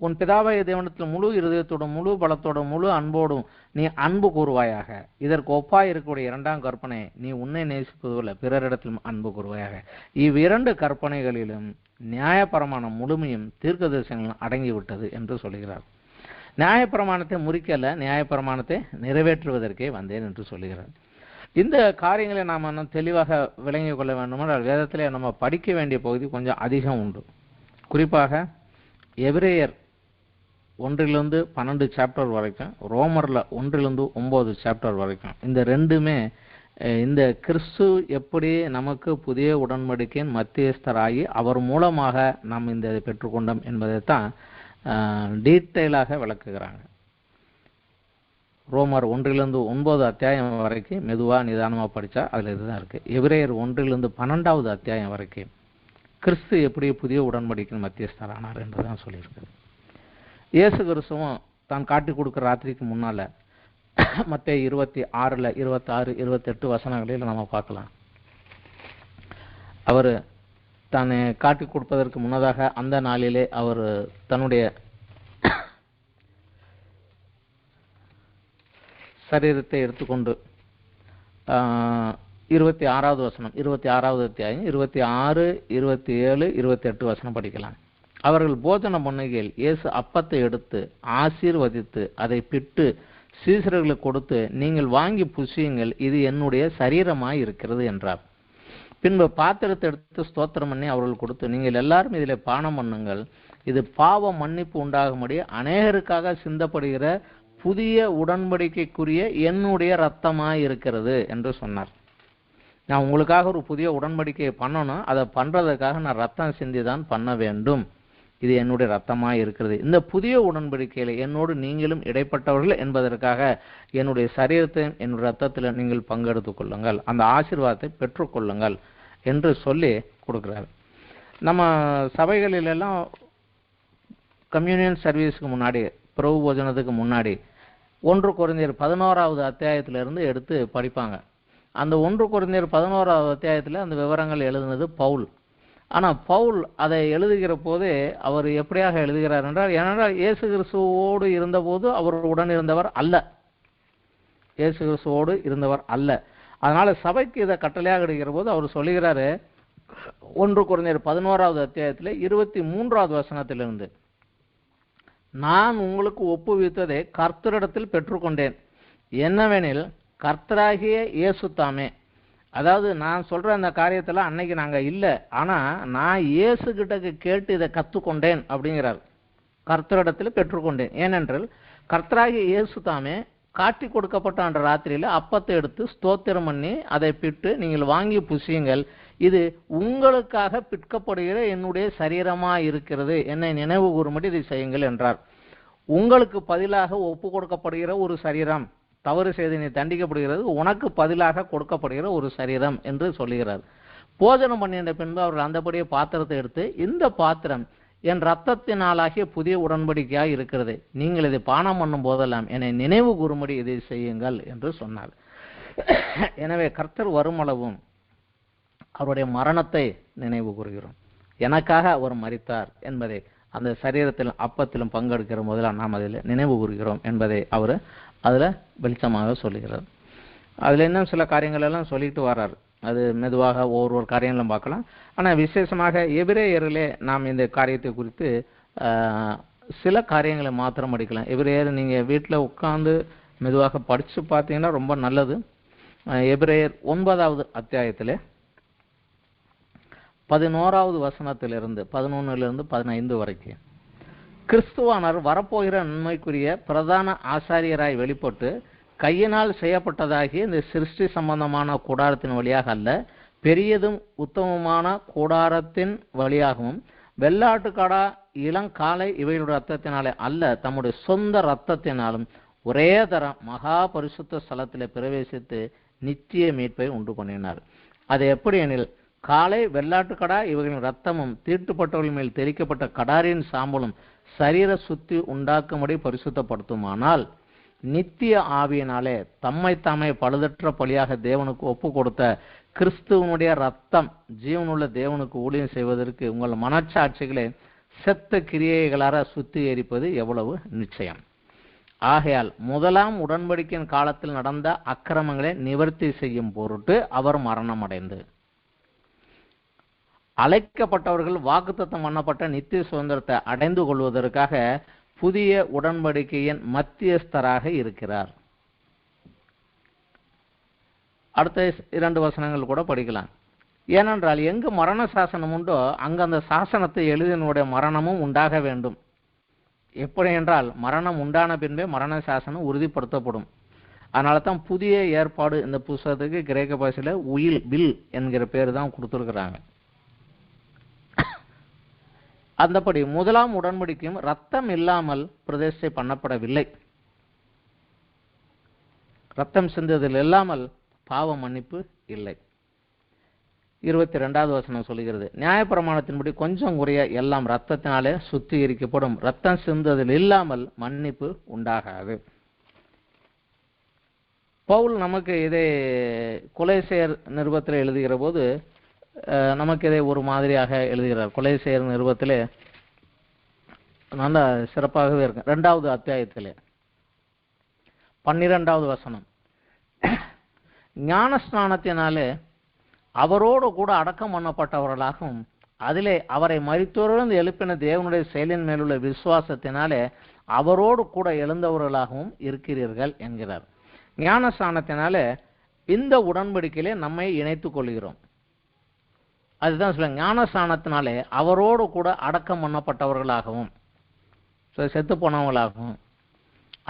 உன் பிதாவாகிய தேவனிடத்தில் முழு இருதயத்தோடும் முழு பலத்தோடும் முழு அன்போடும் நீ அன்பு கூறுவாயாக. இதற்கு ஒப்பாய் இருக்கக்கூடிய 2ஆம் கற்பனை, நீ உன்னை நேசிப்பதுள்ள பிறரிடத்திலும் அன்பு கூறுவாயாக. இவ்விரண்டு கற்பனைகளிலும் நியாயப்பிரமாணம் முழுமையும் தீர்க்கதரிசனங்களும் அடங்கிவிட்டது என்று சொல்லுகிறார். நியாயப்பிரமாணத்தை முறிக்கல, நியாயப்பிரமாணத்தை நிறைவேற்றுவதற்கே வந்தேன் என்று சொல்லுகிறார். இந்த காரியங்களை நாம் இன்னும் தெளிவாக விளங்கிக் கொள்ள வேண்டுமென்றால் வேதத்திலே நம்ம படிக்க வேண்டிய பகுதி கொஞ்சம் அதிகம் உண்டு. குறிப்பாக எபிரேயர் 1-12 சாப்டர் வரைக்கும், ரோமர்ல 1-9 சாப்டர் வரைக்கும், இந்த ரெண்டுமே இந்த கிறிஸ்து எப்படி நமக்கு புதிய உடன்படிக்கையின் மத்தியஸ்தராகி அவர் மூலமாக நாம் இந்த பெற்றுக்கொண்டோம் என்பதைத்தான் டீட்டெயிலாக விளக்குகிறாங்க. ரோமர் 1-9 அத்தியாயம் வரைக்கும் மெதுவா நிதானமா படிச்சா அதுல இதுதான் இருக்கு. எபிரேயர் 1-12 அத்தியாயம் வரைக்கும் கிறிஸ்து எப்படி புதிய உடன்படிக்கையின் மத்தியஸ்தரானார் என்றுதான் சொல்லியிருக்கு. இயேசு கிறிஸ்துவும் தான் காட்டி கொடுக்கிற ராத்திரிக்கு முன்னால மத்தேயு 26, 26, 28 வசனங்களில் நம்ம பார்க்கலாம். அவர் தன்னை காட்டி கொடுப்பதற்கு முன்னதாக அந்த நாளிலே அவர் தன்னுடைய சரீரத்தை எடுத்துக்கொண்டு 26வது வசனம், 26வது அத்தியாயம் 26, 27, 28 வசனம் படிக்கலாம். அவர்கள் போஜனம் பண்ணுகையில் இயேசு அப்பத்தை எடுத்து ஆசீர்வதித்து அதை பிட்டு சீசர்களுக்கு கொடுத்து, நீங்கள் வாங்கி புசியுங்கள், இது என்னுடைய சரீரமாய் இருக்கிறது என்றார். பின்பு பாத்திரத்தை எடுத்து ஸ்தோத்திரம் பண்ணி அவர்கள் கொடுத்து, நீங்கள் எல்லாரும் இதிலே பானம் பண்ணுங்கள், இது பாவ மன்னிப்பு உண்டாகும்படி அநேகருக்காக சிந்தப்படுகிற புதிய உடன்படிக்கைக்குரிய என்னுடைய இரத்தமாய் இருக்கிறது என்று சொன்னார். நான் உங்களுக்காக ஒரு புதிய உடன்படிக்கையை பண்ணணும், அதை பண்றதுக்காக நான் ரத்தம் சிந்தி தான் பண்ண வேண்டும், இது என்னுடைய ரத்தமாய் இருக்கிறது. இந்த புதிய உடன்படிக்கையில என்னோடு நீங்களும் இடைப்பட்டவர்கள் என்பதற்காக என்னுடைய சரீரத்தையும் என்னுடைய ரத்தத்தில் நீங்கள் பங்கெடுத்துக் கொள்ளுங்கள், அந்த ஆசீர்வாதத்தை பெற்றுக்கொள்ளுங்கள் என்று சொல்லி கொடுக்கிறார். நம்ம சபைகளிலெல்லாம் கம்யூனியன் சர்வீஸுக்கு முன்னாடி, பிரபு போஜனத்துக்கு முன்னாடி 1 கொரிந்தியர் 11வது அத்தியாயத்திலிருந்து எடுத்து படிப்பாங்க. அந்த 1 கொரிந்தியர் 11வது அத்தியாயத்தில் அந்த விவரங்கள் எழுதுனது பவுல். ஆனால் பவுல் அதை எழுதுகிற போது அவர் எப்படியாக எழுதுகிறார் என்றால், ஏனென்றால் இயேசு கிறிஸ்துவோடு இருந்தபோது அவர் உடன் இருந்தவர் அல்ல, இயேசு கிறிஸ்துவோடு இருந்தவர் அல்ல. அதனால சபைக்கு இதை கட்டளையாக எடுக்கிற போது அவர் சொல்லுகிறாரு, 1 கொரிந்தியர் 11வது அத்தியாயத்தில் 23வது வசனத்திலிருந்து, நான் உங்களுக்கு ஒப்புவித்ததை கர்த்தரிடத்தில் பெற்றுக்கொண்டேன், என்னவெனில் கர்த்தராகிய இயேசு தாமே. அதாவது நான் சொல்ற அந்த காரியத்துல அன்னைக்கு நாங்க இல்லை, ஆனா நான் இயேசு கிட்ட கேட்டு இதை கற்றுக்கொண்டேன் அப்படிங்கிறார். கர்த்தரிடத்தில் பெற்றுக்கொண்டேன், ஏனென்றால் கர்த்தராகிய இயேசு தாமே காட்டி கொடுக்கப்பட்ட அன்ற ராத்திரியில அப்பத்தை எடுத்து ஸ்தோத்திரம் பண்ணி அதை பிட்டு, நீங்கள் வாங்கி புசியுங்கள், இது உங்களுக்காக பிற்கப்படுகிற என்னுடைய சரீரமா இருக்கிறது, என்னை நினைவு கூறும்படி இதை செய்யுங்கள் என்றார். உங்களுக்கு பதிலாக ஒப்பு கொடுக்கப்படுகிற ஒரு சரீரம், தவறு செய்து நீ தண்டிக்கப்படுகிறது, உனக்கு பதிலாக கொடுக்கப்படுகிற ஒரு சரீரம் என்று சொல்லுகிறார். போஜனம் பண்ணின பின்பு அவர்கள் அந்தபடியே பாத்திரத்தை எடுத்து, இந்த பாத்திரம் என் இரத்தத்தினாலாகிய புதிய உடன்படிக்கையாக இருக்கிறது, நீங்கள் இதை பானம் பண்ணும் போதெல்லாம் என்னை நினைவு கூறும்படி இதை செய்யுங்கள் என்று சொன்னார். எனவே கர்த்தர் வருமளவும் அவருடைய மரணத்தை நினைவு கூறுகிறோம். எனக்காக அவர் மரித்தார் என்பதை அந்த சரீரத்தில் அப்பத்திலும் பங்கெடுக்கிற போதெல்லாம் நாம் அதில் நினைவு கூறுகிறோம் என்பதை அவர் அதில் வெளிச்சமாக சொல்லுகிறார். அதில் இன்னும் சில காரியங்கள் எல்லாம் சொல்லிட்டு வர்றார். அது மெதுவாக ஒவ்வொரு காரியங்களும் பார்க்கலாம். ஆனால் விசேஷமாக எபிரேயரிலே நாம் இந்த காரியத்தை குறித்து சில காரியங்களை மாத்திரம் படிக்கலாம். எபிரேயர் நீங்கள் வீட்டில் உட்கார்ந்து மெதுவாக படித்து பார்த்தீங்கன்னா ரொம்ப நல்லது. எபிரேயர் 9வது அத்தியாயத்தில் 11வது வசனத்திலிருந்து 11லிருந்து 15 வரைக்கும் கிறிஸ்துவானர் வரப்போகிற நன்மைக்குரிய பிரதான ஆசாரியராய் வெளிப்பட்டு கையினால் செய்யப்பட்டதாகிய இந்த சிருஷ்டி சம்பந்தமான கூடாரத்தின் வழியாக அல்ல, பெரியதும் உத்தமமான கூடாரத்தின் வழியாகவும் வெள்ளாட்டுக்கடா இளங்காலை இவைகளுடைய ரத்தத்தினாலே அல்ல, தம்முடைய சொந்த ரத்தத்தினாலும் ஒரே தரம் மகா பரிசுத்த ஸ்தலத்திலே பிரவேசித்து நித்திய மீட்பை உண்டு பண்ணினார். அது எப்படி எனில், காலை வெள்ளாட்டுக்கடா இவர்களின் ரத்தமும் தீட்டுப்பட்டவர்கள் மேல் தெளிக்கப்பட்ட கடாரின் சாம்பலும் சரீர சுத்தி உண்டாக்கும்படி பரிசுத்தப்படுத்துமானால், நித்திய ஆவியினாலே தம்மை தாமே பழுதற்ற பலியாக தேவனுக்கு ஒப்பு கொடுத்த கிறிஸ்துவனுடைய ரத்தம் ஜீவனுள்ள தேவனுக்கு ஊழியம் செய்வதற்கு உங்கள் மனச்சாட்சிகளை செத்த கிரியைகளார சுத்திகரிப்பது எவ்வளவு நிச்சயம். ஆகையால் முதலாம் உடன்படிக்கையின் காலத்தில் நடந்த அக்கிரமங்களை நிவர்த்தி செய்யும் பொருட்டு அவர் மரணம் அடைந்து அழைக்கப்பட்டவர்கள் வாக்குத்தத்தம் பண்ணப்பட்ட நித்திய சுதந்திரத்தை அடைந்து கொள்வதற்காக புதிய உடன்படிக்கையின் மத்தியஸ்தராக இருக்கிறார். அடுத்த 2 வசனங்கள் கூட படிக்கலாம். ஏனென்றால் எங்கு மரண சாசனம் உண்டோ அங்கு அந்த சாசனத்தை எழுதினுடைய மரணமும் உண்டாக வேண்டும். எப்படி என்றால், மரணம் உண்டான பின்பே மரண சாசனம் உறுதிப்படுத்தப்படும். அதனால தான் புதிய ஏற்பாடு இந்த புத்தகத்துக்கு கிரேக்க பாஷையில் உயில் பில் என்கிற பேர் தான் கொடுத்துருக்குறாங்க. அந்தபடி முதலாம் உடன்படிக்கையும் ரத்தம் இல்லாமல் பிரதிஷ்டை பண்ணப்படவில்லை. ரத்தம் சிந்ததில் இல்லாமல் பாவ மன்னிப்பு இல்லை. 22வது வசனம் சொல்லுகிறது, நியாயப்பிரமாணத்தின்படி கொஞ்சம் குறைய எல்லாம் ரத்தத்தினாலே சுத்திகரிக்கப்படும், ரத்தம் சிந்ததில் இல்லாமல் மன்னிப்பு உண்டாகாது. பவுல் நமக்கு இதை கொலேசியர் நிருபத்தில் எழுதுகிற போது நமக்கு இதை ஒரு மாதிரியாக எழுதுகிறார். கொலேசியர் நிருபத்திலே நல்ல சிறப்பாகவே இருக்கு. 2வது அத்தியாயத்திலே 12வது வசனம், ஞான ஸ்நானத்தினாலே அவரோடு கூட அடக்கம் பண்ணப்பட்டவர்களாகவும் அதிலே அவரை மரித்தோரிலிருந்து எழுப்பின தேவனுடைய செயலின் மேலுள்ள விசுவாசத்தினாலே அவரோடு கூட எழுந்தவர்களாகவும் இருக்கிறீர்கள் என்கிறார். ஞான ஸ்நானத்தினாலே இந்த உடன்படிக்கையிலே நம்மை இணைத்துக் கொள்கிறோம். அதுதான் சொல்லுங்க, ஞானஸ்நானத்தினாலே அவரோடு கூட அடக்கம் பண்ணப்பட்டவர்களாகவும் செத்து போனவர்களாகவும்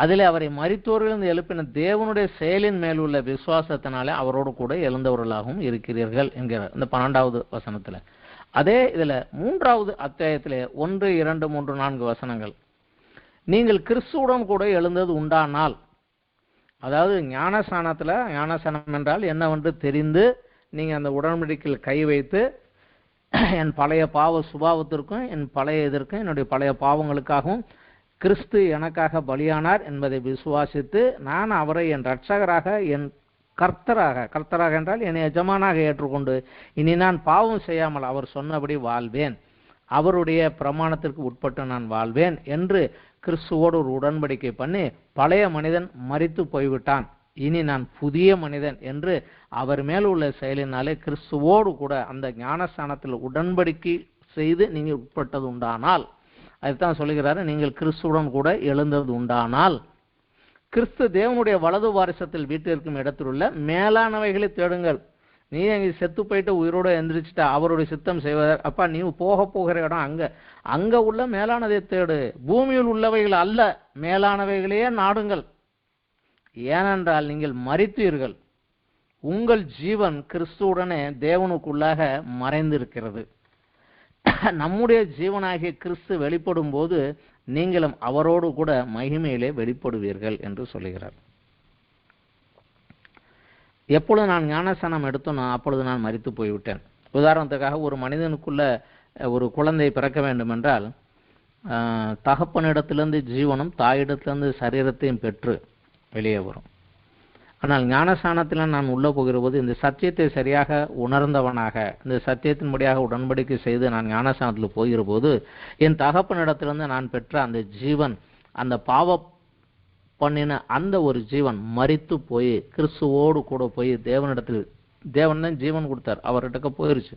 அதில் அவரை மரித்தோரிலிருந்து எழுப்பின தேவனுடைய செயலின் மேல் உள்ள விசுவாசத்தினாலே அவரோடு கூட எழுந்தவர்களாகவும் இருக்கிறீர்கள் என்கிறார் இந்த 12வது வசனத்தில். அதே இதில் 3வது அத்தியாயத்திலே 1, 2, 3, 4 வசனங்கள், நீங்கள் கிறிஸ்துவுடன் கூட எழுந்தது உண்டானால், அதாவது ஞானஸ்நானத்தில், ஞானஸ்நானம் என்றால் என்னவென்று தெரிந்து நீங்கள் அந்த உடன்படிக்கையில் கை வைத்து என் பழைய பாவ சுபாவத்திற்கும் என் பழைய இதற்கும் என்னுடைய பழைய பாவங்களுக்காகவும் கிறிஸ்து எனக்காக பலியானார் என்பதை விசுவாசித்து நான் அவரை என் இரட்சகராக என் கர்த்தராக என்றால் என் எஜமானாக ஏற்றுக்கொண்டு இனி நான் பாவம் செய்யாமல் அவர் சொன்னபடி வாழ்வேன், அவருடைய பிரமாணத்திற்கு உட்பட்டு நான் வாழ்வேன் என்று கிறிஸ்துவோடு ஒரு உடன்படிக்கை பண்ணி பழைய மனிதன் மரித்து போய்விட்டான், இனி நான் புதிய மனிதன் என்று அவர் மேல் உள்ள செயலினாலே கிறிஸ்துவோடு கூட அந்த ஞானஸ்தானத்தில் உடன்படிக்கை செய்து நீங்கள் உட்பட்டது உண்டானால், அதுதான் சொல்லுகிறாரு, நீங்கள் கிறிஸ்துவுடன் கூட எழுந்தது உண்டானால் கிறிஸ்து தேவனுடைய வலது வாரிசத்தில் வீட்டிற்கும் இடத்தில் உள்ள மேலானவைகளை தேடுங்கள். நீ அங்கே செத்து போயிட்டு உயிரோடு எந்திரிச்சிட்டா அவருடைய சித்தம் செய்வதற்கு, அப்பா நீ போகிற இடம் அங்க உள்ள மேலானதை தேடு, பூமியில் உள்ளவைகள் அல்ல மேலானவைகளையே நாடுங்கள். ஏனென்றால் நீங்கள் மரித்தீர்கள், உங்கள் ஜீவன் கிறிஸ்துவுடனே தேவனுக்குள்ளாக மறைந்திருக்கிறது. நம்முடைய ஜீவனாகிய கிறிஸ்து வெளிப்படும் போது நீங்களும் அவரோடு கூட மகிமையிலே வெளிப்படுவீர்கள் என்று சொல்லுகிறார். எப்பொழுது நான் ஞானஸ்நானம் எடுத்தனோ அப்பொழுது நான் மரித்து போய்விட்டேன். உதாரணத்துக்காக ஒரு மனிதனுக்குள்ள ஒரு குழந்தை பிறக்க வேண்டும் என்றால் தகப்பனிடத்திலிருந்து ஜீவனும் தாயிடத்திலிருந்து சரீரத்தையும் பெற்று வெளியே வரும். ஆனால் ஞானஸ்நானத்தில் நான் உள்ள போகிற போது இந்த சத்தியத்தை சரியாக உணர்ந்தவனாக, இந்த சத்தியத்தின்படியாக உடன்படிக்கை செய்து நான் ஞானஸ்நானத்தில் போகிற போது என் தகப்பனிடத்திலிருந்து நான் பெற்ற அந்த ஜீவன், அந்த பாவ பண்ணின அந்த ஒரு ஜீவன் மரித்து போய் கிறிஸ்துவோடு கூட போய் தேவனிடத்தில், தேவன் தான் ஜீவன் கொடுத்தார், அவர்கிட்ட போயிருச்சு.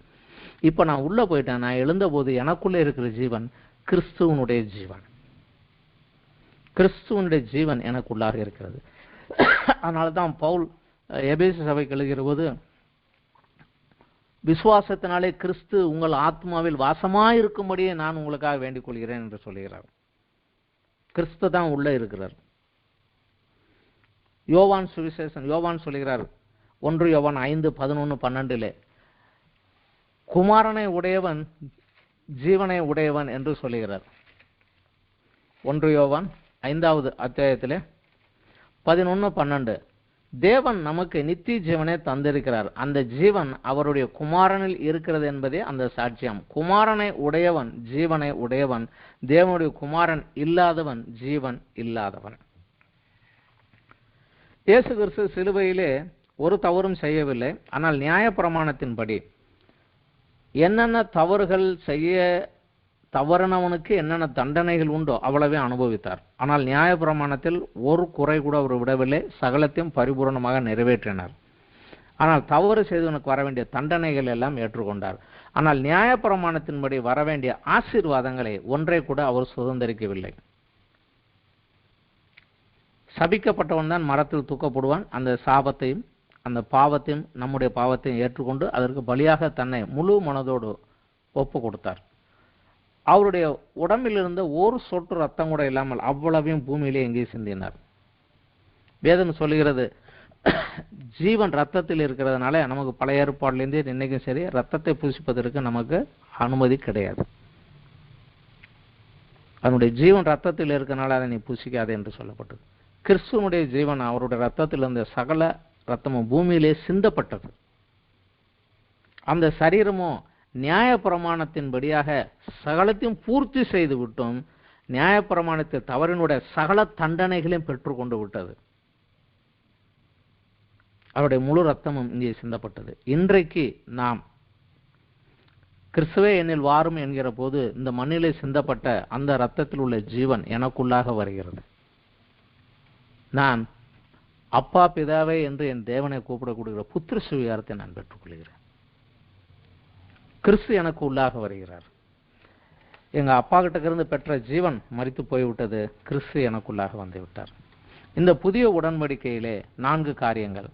இப்போ நான் உள்ள போயிட்டேன். நான் எழுந்த போது எனக்குள்ளே இருக்கிற ஜீவன் கிறிஸ்துவனுடைய ஜீவன், கிறிஸ்துவனுடைய ஜீவன் எனக்குள்ளாக இருக்கிறது. அதனால தான் பவுல் எபேசு சபைக்கு எழுதுகிற போது விசுவாசத்தினாலே கிறிஸ்து உங்கள் ஆத்மாவில் வாசமாயிருக்கும்படியே நான் உங்களுக்காக வேண்டிக் கொள்கிறேன் என்று சொல்லுகிறார். கிறிஸ்து தான் உள்ள இருக்கிறார். யோவான் சுவிசேஷன் யோவான் சொல்லுகிறார் 1 யோவான் 5:11-12 குமாரனை உடையவன் ஜீவனை உடையவன் என்று சொல்லுகிறார். 1 யோவான் 5வது அத்தியாயத்திலே 11-12 தேவன் நமக்கு நித்திய ஜீவனை தந்திருக்கிறார், அந்த ஜீவன் அவருடைய குமாரனில் இருக்கிறது என்பதே அந்த சாட்சியம். குமாரனை உடையவன் ஜீவனை உடையவன், தேவனுடைய குமாரன் இல்லாதவன் ஜீவன் இல்லாதவன். இயேசு கிறிஸ்து சிலுவையிலே ஒரு தவறும் செய்யவில்லை. ஆனால் நியாயப்பிரமாணத்தின்படி என்னென்ன தவறுகள் செய்ய தவறினவனுக்கு என்னென்ன தண்டனைகள் உண்டோ அவ்வளவே அனுபவித்தார். ஆனால் நியாயப்பிரமாணத்தில் ஒரு குறை கூட அவர் விடவில்லை, சகலத்தையும் பரிபூர்ணமாக நிறைவேற்றினார். ஆனால் தவறு செய்தவனுக்கு வர வேண்டிய தண்டனைகள் எல்லாம் ஏற்றுக்கொண்டார். ஆனால் நியாயப்பிரமாணத்தின்படி வர வேண்டிய ஆசீர்வாதங்களை ஒன்றை கூட அவர் சுதந்திரிக்கவில்லை. சபிக்கப்பட்டவன் தான் மரத்தில் தூக்கப்படுவான். அந்த சாபத்தையும் அந்த பாவத்தையும் நம்முடைய பாவத்தையும் ஏற்றுக்கொண்டு அதற்கு பலியாக தன்னை முழு மனதோடு ஒப்பு கொடுத்தார். அவருடைய உடம்பில் இருந்த ஒரு சொட்டு ரத்தம் கூட இல்லாமல் அவ்வளவையும் பூமியிலே எங்கேயும் சிந்தினார். வேதம் சொல்லுகிறது ஜீவன் ரத்தத்தில் இருக்கிறதுனால நமக்கு பழைய ஏற்பாடுலேருந்தே இன்னைக்கும் சரி ரத்தத்தை பூசிப்பதற்கு நமக்கு அனுமதி கிடையாது. அதனுடைய ஜீவன் ரத்தத்தில் இருக்கிறனால அதை நீ பூசிக்காதே என்று சொல்லப்பட்டது. கிறிஸ்துவனுடைய ஜீவன் அவருடைய ரத்தத்தில் இருந்த சகல ரத்தமும் பூமியிலே சிந்தப்பட்டது. அந்த சரீரமும் நியாயப்பிரமாணத்தின்படியாக சகலத்தையும் பூர்த்தி செய்து விட்டும் நியாயப்பிரமாணத்தை தவறினுடைய சகல தண்டனைகளையும் பெற்றுக்கொண்டு விட்டது. அவருடைய முழு ரத்தமும் இங்கே சிந்தப்பட்டது. இன்றைக்கு நாம் கிறிஸ்துவே என்னில் வாரும் என்கிற போது இந்த மண்ணிலே சிந்தப்பட்ட அந்த ரத்தத்தில் உள்ள ஜீவன் எனக்குள்ளாக வருகிறது. நான் அப்பா பிதாவே என்று என் தேவனை கூப்பிடக்கூடிய புத்திர சுவிகாரத்தை நான் பெற்றுக்கொள்கிறேன். கிறிஸ்து எனக்கு உள்ளாக வருகிறார். எங்க அப்பா கிட்ட இருந்து பெற்ற ஜீவன் மரித்து போய்விட்டது, கிறிஸ்து எனக்குள்ளாக வந்து விட்டார். இந்த புதிய உடன்படிக்கையிலே 4 காரியங்கள்.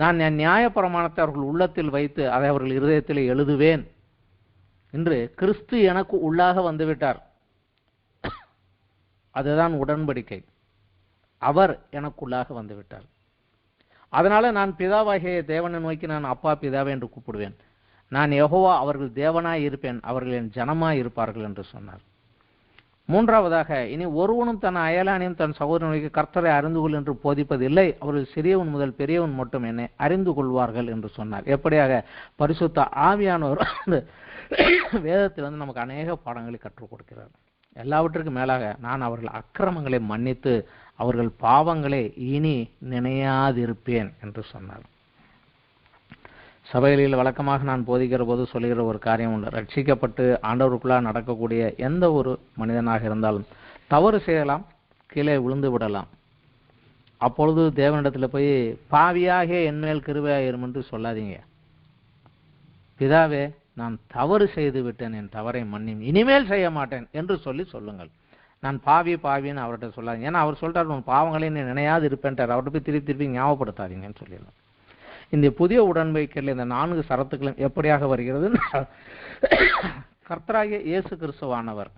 நான் என் நியாயப்பிரமாணத்தை அவர்கள் உள்ளத்தில் வைத்து அதை அவர்கள் இருதயத்தில் எழுதுவேன் என்று கிறிஸ்து எனக்கு உள்ளாக வந்துவிட்டார். அதுதான் உடன்படிக்கை. அவர் எனக்குள்ளாக வந்துவிட்டார். அதனால நான் பிதாவாகிய தேவனை நோக்கி நான் அப்பா பிதாவே என்று கூப்பிடுவேன். நான் யெகோவா அவர்கள் தேவனாய் இருப்பேன், அவர்கள் என் ஜனமாய் இருப்பார்கள் என்று சொன்னார். 3வதாக இனி ஒருவனும் தன் அயலானையும் தன் சகோதரனுக்கு கர்த்தரை அறிந்து கொள் என்று போதிப்பதில்லை, அவர்கள் சிறியவன் முதல் பெரியவன் மட்டும் என்னை அறிந்து கொள்வார்கள் என்று சொன்னார். எப்படியாக பரிசுத்த ஆவியானவர் வேதத்திலிருந்து நமக்கு அநேக பாடங்களை கற்றுக் கொடுக்கிறார். எல்லாவற்றுக்கும் மேலாக நான் அவர்கள் அக்கிரமங்களை மன்னித்து அவர்கள் பாவங்களை இனி நினையாதிருப்பேன் என்று சொன்னார். சபைகளில் வழக்கமாக நான் போதிக்கிற போது சொல்லுகிற ஒரு காரியம் உண்டு. ரட்சிக்கப்பட்டு ஆண்டவருக்குள்ளாக நடக்கக்கூடிய எந்த ஒரு மனிதனாக இருந்தாலும் தவறு செய்யலாம், கீழே விழுந்து விடலாம். அப்பொழுது தேவனிடத்தில் போய் பாவியாக என்மேல் கிருபையாயிரும் என்று சொல்லாதீங்க. பிதாவே நான் தவறு செய்து விட்டேன், என் தவறை மன்னியும், இனிமேல் செய்ய மாட்டேன் என்று சொல்லுங்கள். நான் பாவின்னு அவர்கிட்ட சொல்லாதீங்க. ஏன்னா அவர் சொல்லிட்டார் உன் பாவங்களை நீ நினையாது இருப்பேன்ட்டார். அவர்கிட்ட போய் திருப்பி ஞாபகப்படுத்தாதீங்கன்னு சொல்லிடலாம். இந்த புதிய உடன்படிக்கையில் இந்த 4 சரத்துக்களும் எப்படியாக வருகிறது? கர்த்தராகிய இயேசு கிறிஸ்துவானவர்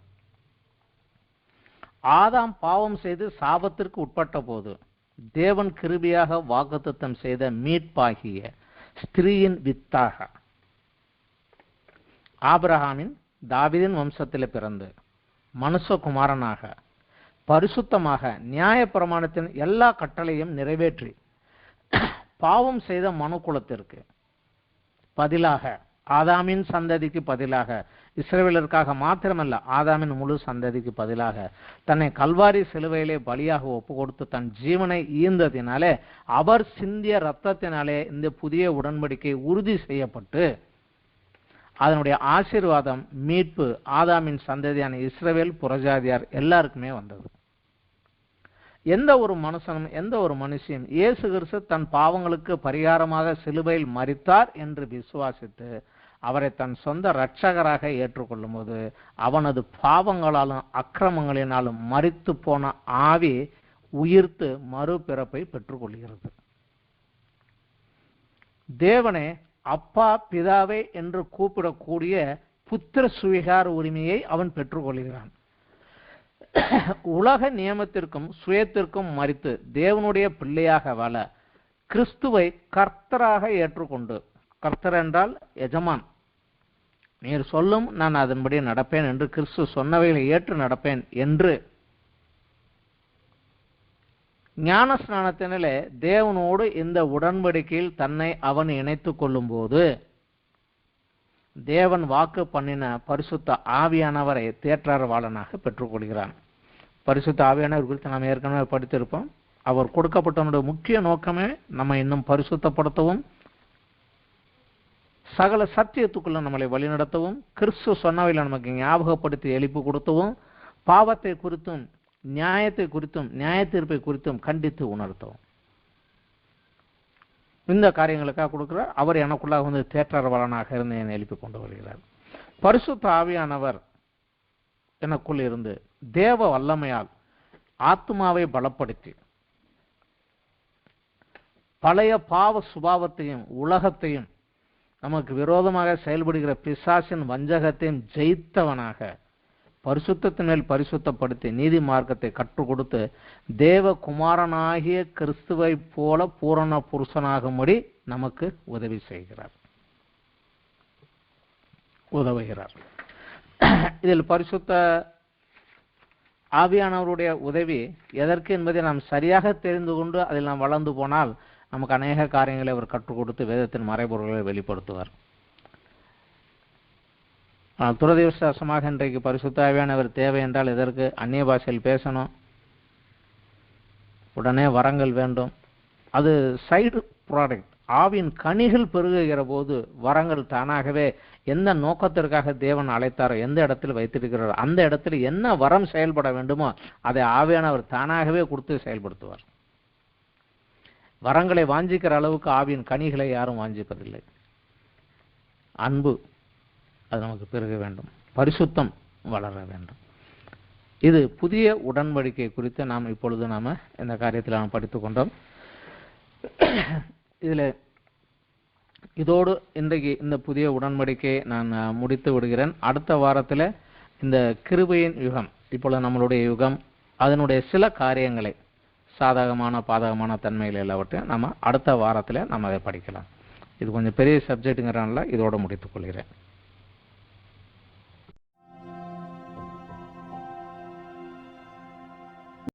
ஆதாம் பாவம் செய்து சாபத்திற்கு உட்பட்ட போது தேவன் கிருபையாக வாக்குத்தத்தம் செய்த மீட்பாகிய ஸ்திரீயின் வித்தாக ஆபிரகாமின் தாவீதின் வம்சத்தில் பிறந்து மனுஷகுமாரனாக பரிசுத்தமாக நியாயப்பிரமாணத்தின் எல்லா கட்டளையும் நிறைவேற்றி பாவம் செய்த மனுக்குலத்திற்கு பதிலாக ஆதாமின் சந்ததிக்கு பதிலாக, இஸ்ரவேலருக்காக மாத்திரமல்ல, ஆதாமின் முழு சந்ததிக்கு பதிலாக தன்னை கல்வாரி சிலுவையிலே பலியாக ஒப்பு கொடுத்து தன் ஜீவனை ஈந்ததினாலே, அவர் சிந்திய இரத்தத்தினாலே இந்த புதிய உடன்படிக்கை உறுதி செய்யப்பட்டு அதனுடைய ஆசீர்வாதம், மீட்பு ஆதாமின் சந்ததியான இஸ்ரவேல் புறஜாதியார் எல்லாருக்குமே வந்தது. எந்த ஒரு மனுஷனும் எந்த ஒரு மனுஷியும் இயேசு கிறிஸ்து தன் பாவங்களுக்கு பரிகாரமாக சிலுவையில் மரித்தார் என்று விசுவாசித்து அவரை தன் சொந்த இரட்சகராக ஏற்றுக்கொள்ளும் போது அவனது பாவங்களாலும் அக்கிரமங்களினாலும் மரித்து போன ஆவி உயிர்த்து மறுபிறப்பை பெற்றுக்கொள்கிறது. தேவனே அப்பா பிதாவே என்று கூப்பிடக்கூடிய புத்திர சுவிகார உரிமையை அவன் பெற்றுக்கொள்கிறான். உலக நியமத்திற்கும் சுயத்திற்கும் மரித்து தேவனுடைய பிள்ளையாக வாழ கிறிஸ்துவை கர்த்தராக ஏற்றுக்கொண்டு, கர்த்தர் என்றால் எஜமான், நீர் சொல்லும் நான் அதன்படி நடப்பேன் என்று, கிறிஸ்து சொன்னவைகளை ஏற்று நடப்பேன் என்று ஞான ஸ்நானத்தினாலே தேவனோடு இந்த உடன்படிக்கையில் தன்னை அவன் இணைத்துக் கொள்ளும் போது தேவன் வாக்கு பண்ணின பரிசுத்த ஆவியானவரை தேற்றரவாளனாக பெற்றுக்கொள்கிறான். பரிசுத்த ஆவியானவர் குறித்து நாம் ஏற்கனவே படித்திருப்போம். அவர் கொடுக்கப்பட்டவனுடைய முக்கிய நோக்கமே நம்ம இன்னும் பரிசுத்தப்படுத்தவும், சகல சத்தியத்துக்குள்ள நம்மளை வழிநடத்தவும், கிறிஸ்து சொன்னவையில் நமக்கு ஞாபகப்படுத்தி எழுப்பி கொடுத்தவும், பாவத்தை குறித்தும் நியாயத்தை குறித்தும் நியாய தீர்ப்பை குறித்தும் கண்டித்து உணர்த்தவும். இந்த காரியங்களுக்காக கொடுக்கிறார். அவர் எனக்குள்ளாக வந்து தேற்றரவாளனாக இருந்து என்னை எழுப்பி கொண்டு வருகிறார். பரிசுத்த ஆவியானவர் எனக்குள் இருந்து தேவ வல்லமையால் ஆத்மாவை பலப்படுத்தி பழைய பாவ சுபாவத்தையும் உலகத்தையும் நமக்கு விரோதமாக செயல்படுகிற பிசாசின் வஞ்சகத்தையும் ஜெயித்தவனாக பரிசுத்தத்தின் மேல் பரிசுத்தப்படுத்தி நீதி மார்க்கத்தை கற்றுக் கொடுத்து தேவகுமாரனாகிய கிறிஸ்துவை போல பூரண புருஷனாகும்படி நமக்கு உதவி செய்கிறார், உதவுகிறார். இதில் பரிசுத்த ஆவியானவருடைய உதவி எதற்கு என்பதை நாம் சரியாக தெரிந்து கொண்டு அதில் நாம் வளர்ந்து போனால் நமக்கு அநேக காரியங்களை அவர் கற்றுக் கொடுத்து வேதத்தின் மறைபொருள்களை வெளிப்படுத்துவார். துரதிர்ஷ்டவசமாக இன்றைக்கு பரிசுத்த ஆவியானவர் தேவை என்றால் எதற்கு? அந்நிய பாஷையில் பேசணும், உடனே வரங்கள் வேண்டும். அது சைடு ப்ராடக்ட். ஆவின் கனிகள் பெருகுகிற போது வரங்கள் தானாகவே எந்த நோக்கத்திற்காக தேவன் அழைத்தாரோ, எந்த இடத்தில் வைத்திருக்கிறாரோ அந்த இடத்துல என்ன வரம் செயல்பட வேண்டுமோ அதை ஆவியானவர் தானாகவே கொடுத்து செயல்படுத்துவார். வரங்களை வாஞ்சிக்கிற அளவுக்கு ஆவியின் கனிகளை யாரும் வாஞ்சிப்பதில்லை. அன்பு அது நமக்கு பெருக வேண்டும், பரிசுத்தம் வளர வேண்டும். இது புதிய உடன்படிக்கை குறித்து நாம் இப்பொழுது இந்த காரியத்தில் நாம் படித்துக் கொண்டோம். இதில் இதோடு இன்றைக்கு இந்த புதிய உடன்படிக்கையை நான் முடித்து விடுகிறேன். அடுத்த வாரத்தில் இந்த கிருபையின் யுகம், இப்பொழுது நம்மளுடைய யுகம், அதனுடைய சில காரியங்களை, சாதகமான பாதகமான தன்மைகள் எல்லாவற்றையும் நம்ம அடுத்த வாரத்தில் நம்ம அதை படிக்கலாம். இது கொஞ்சம் பெரிய சப்ஜெக்ட்டுங்கிறனால இதோடு முடித்துக் கொள்கிறேன்.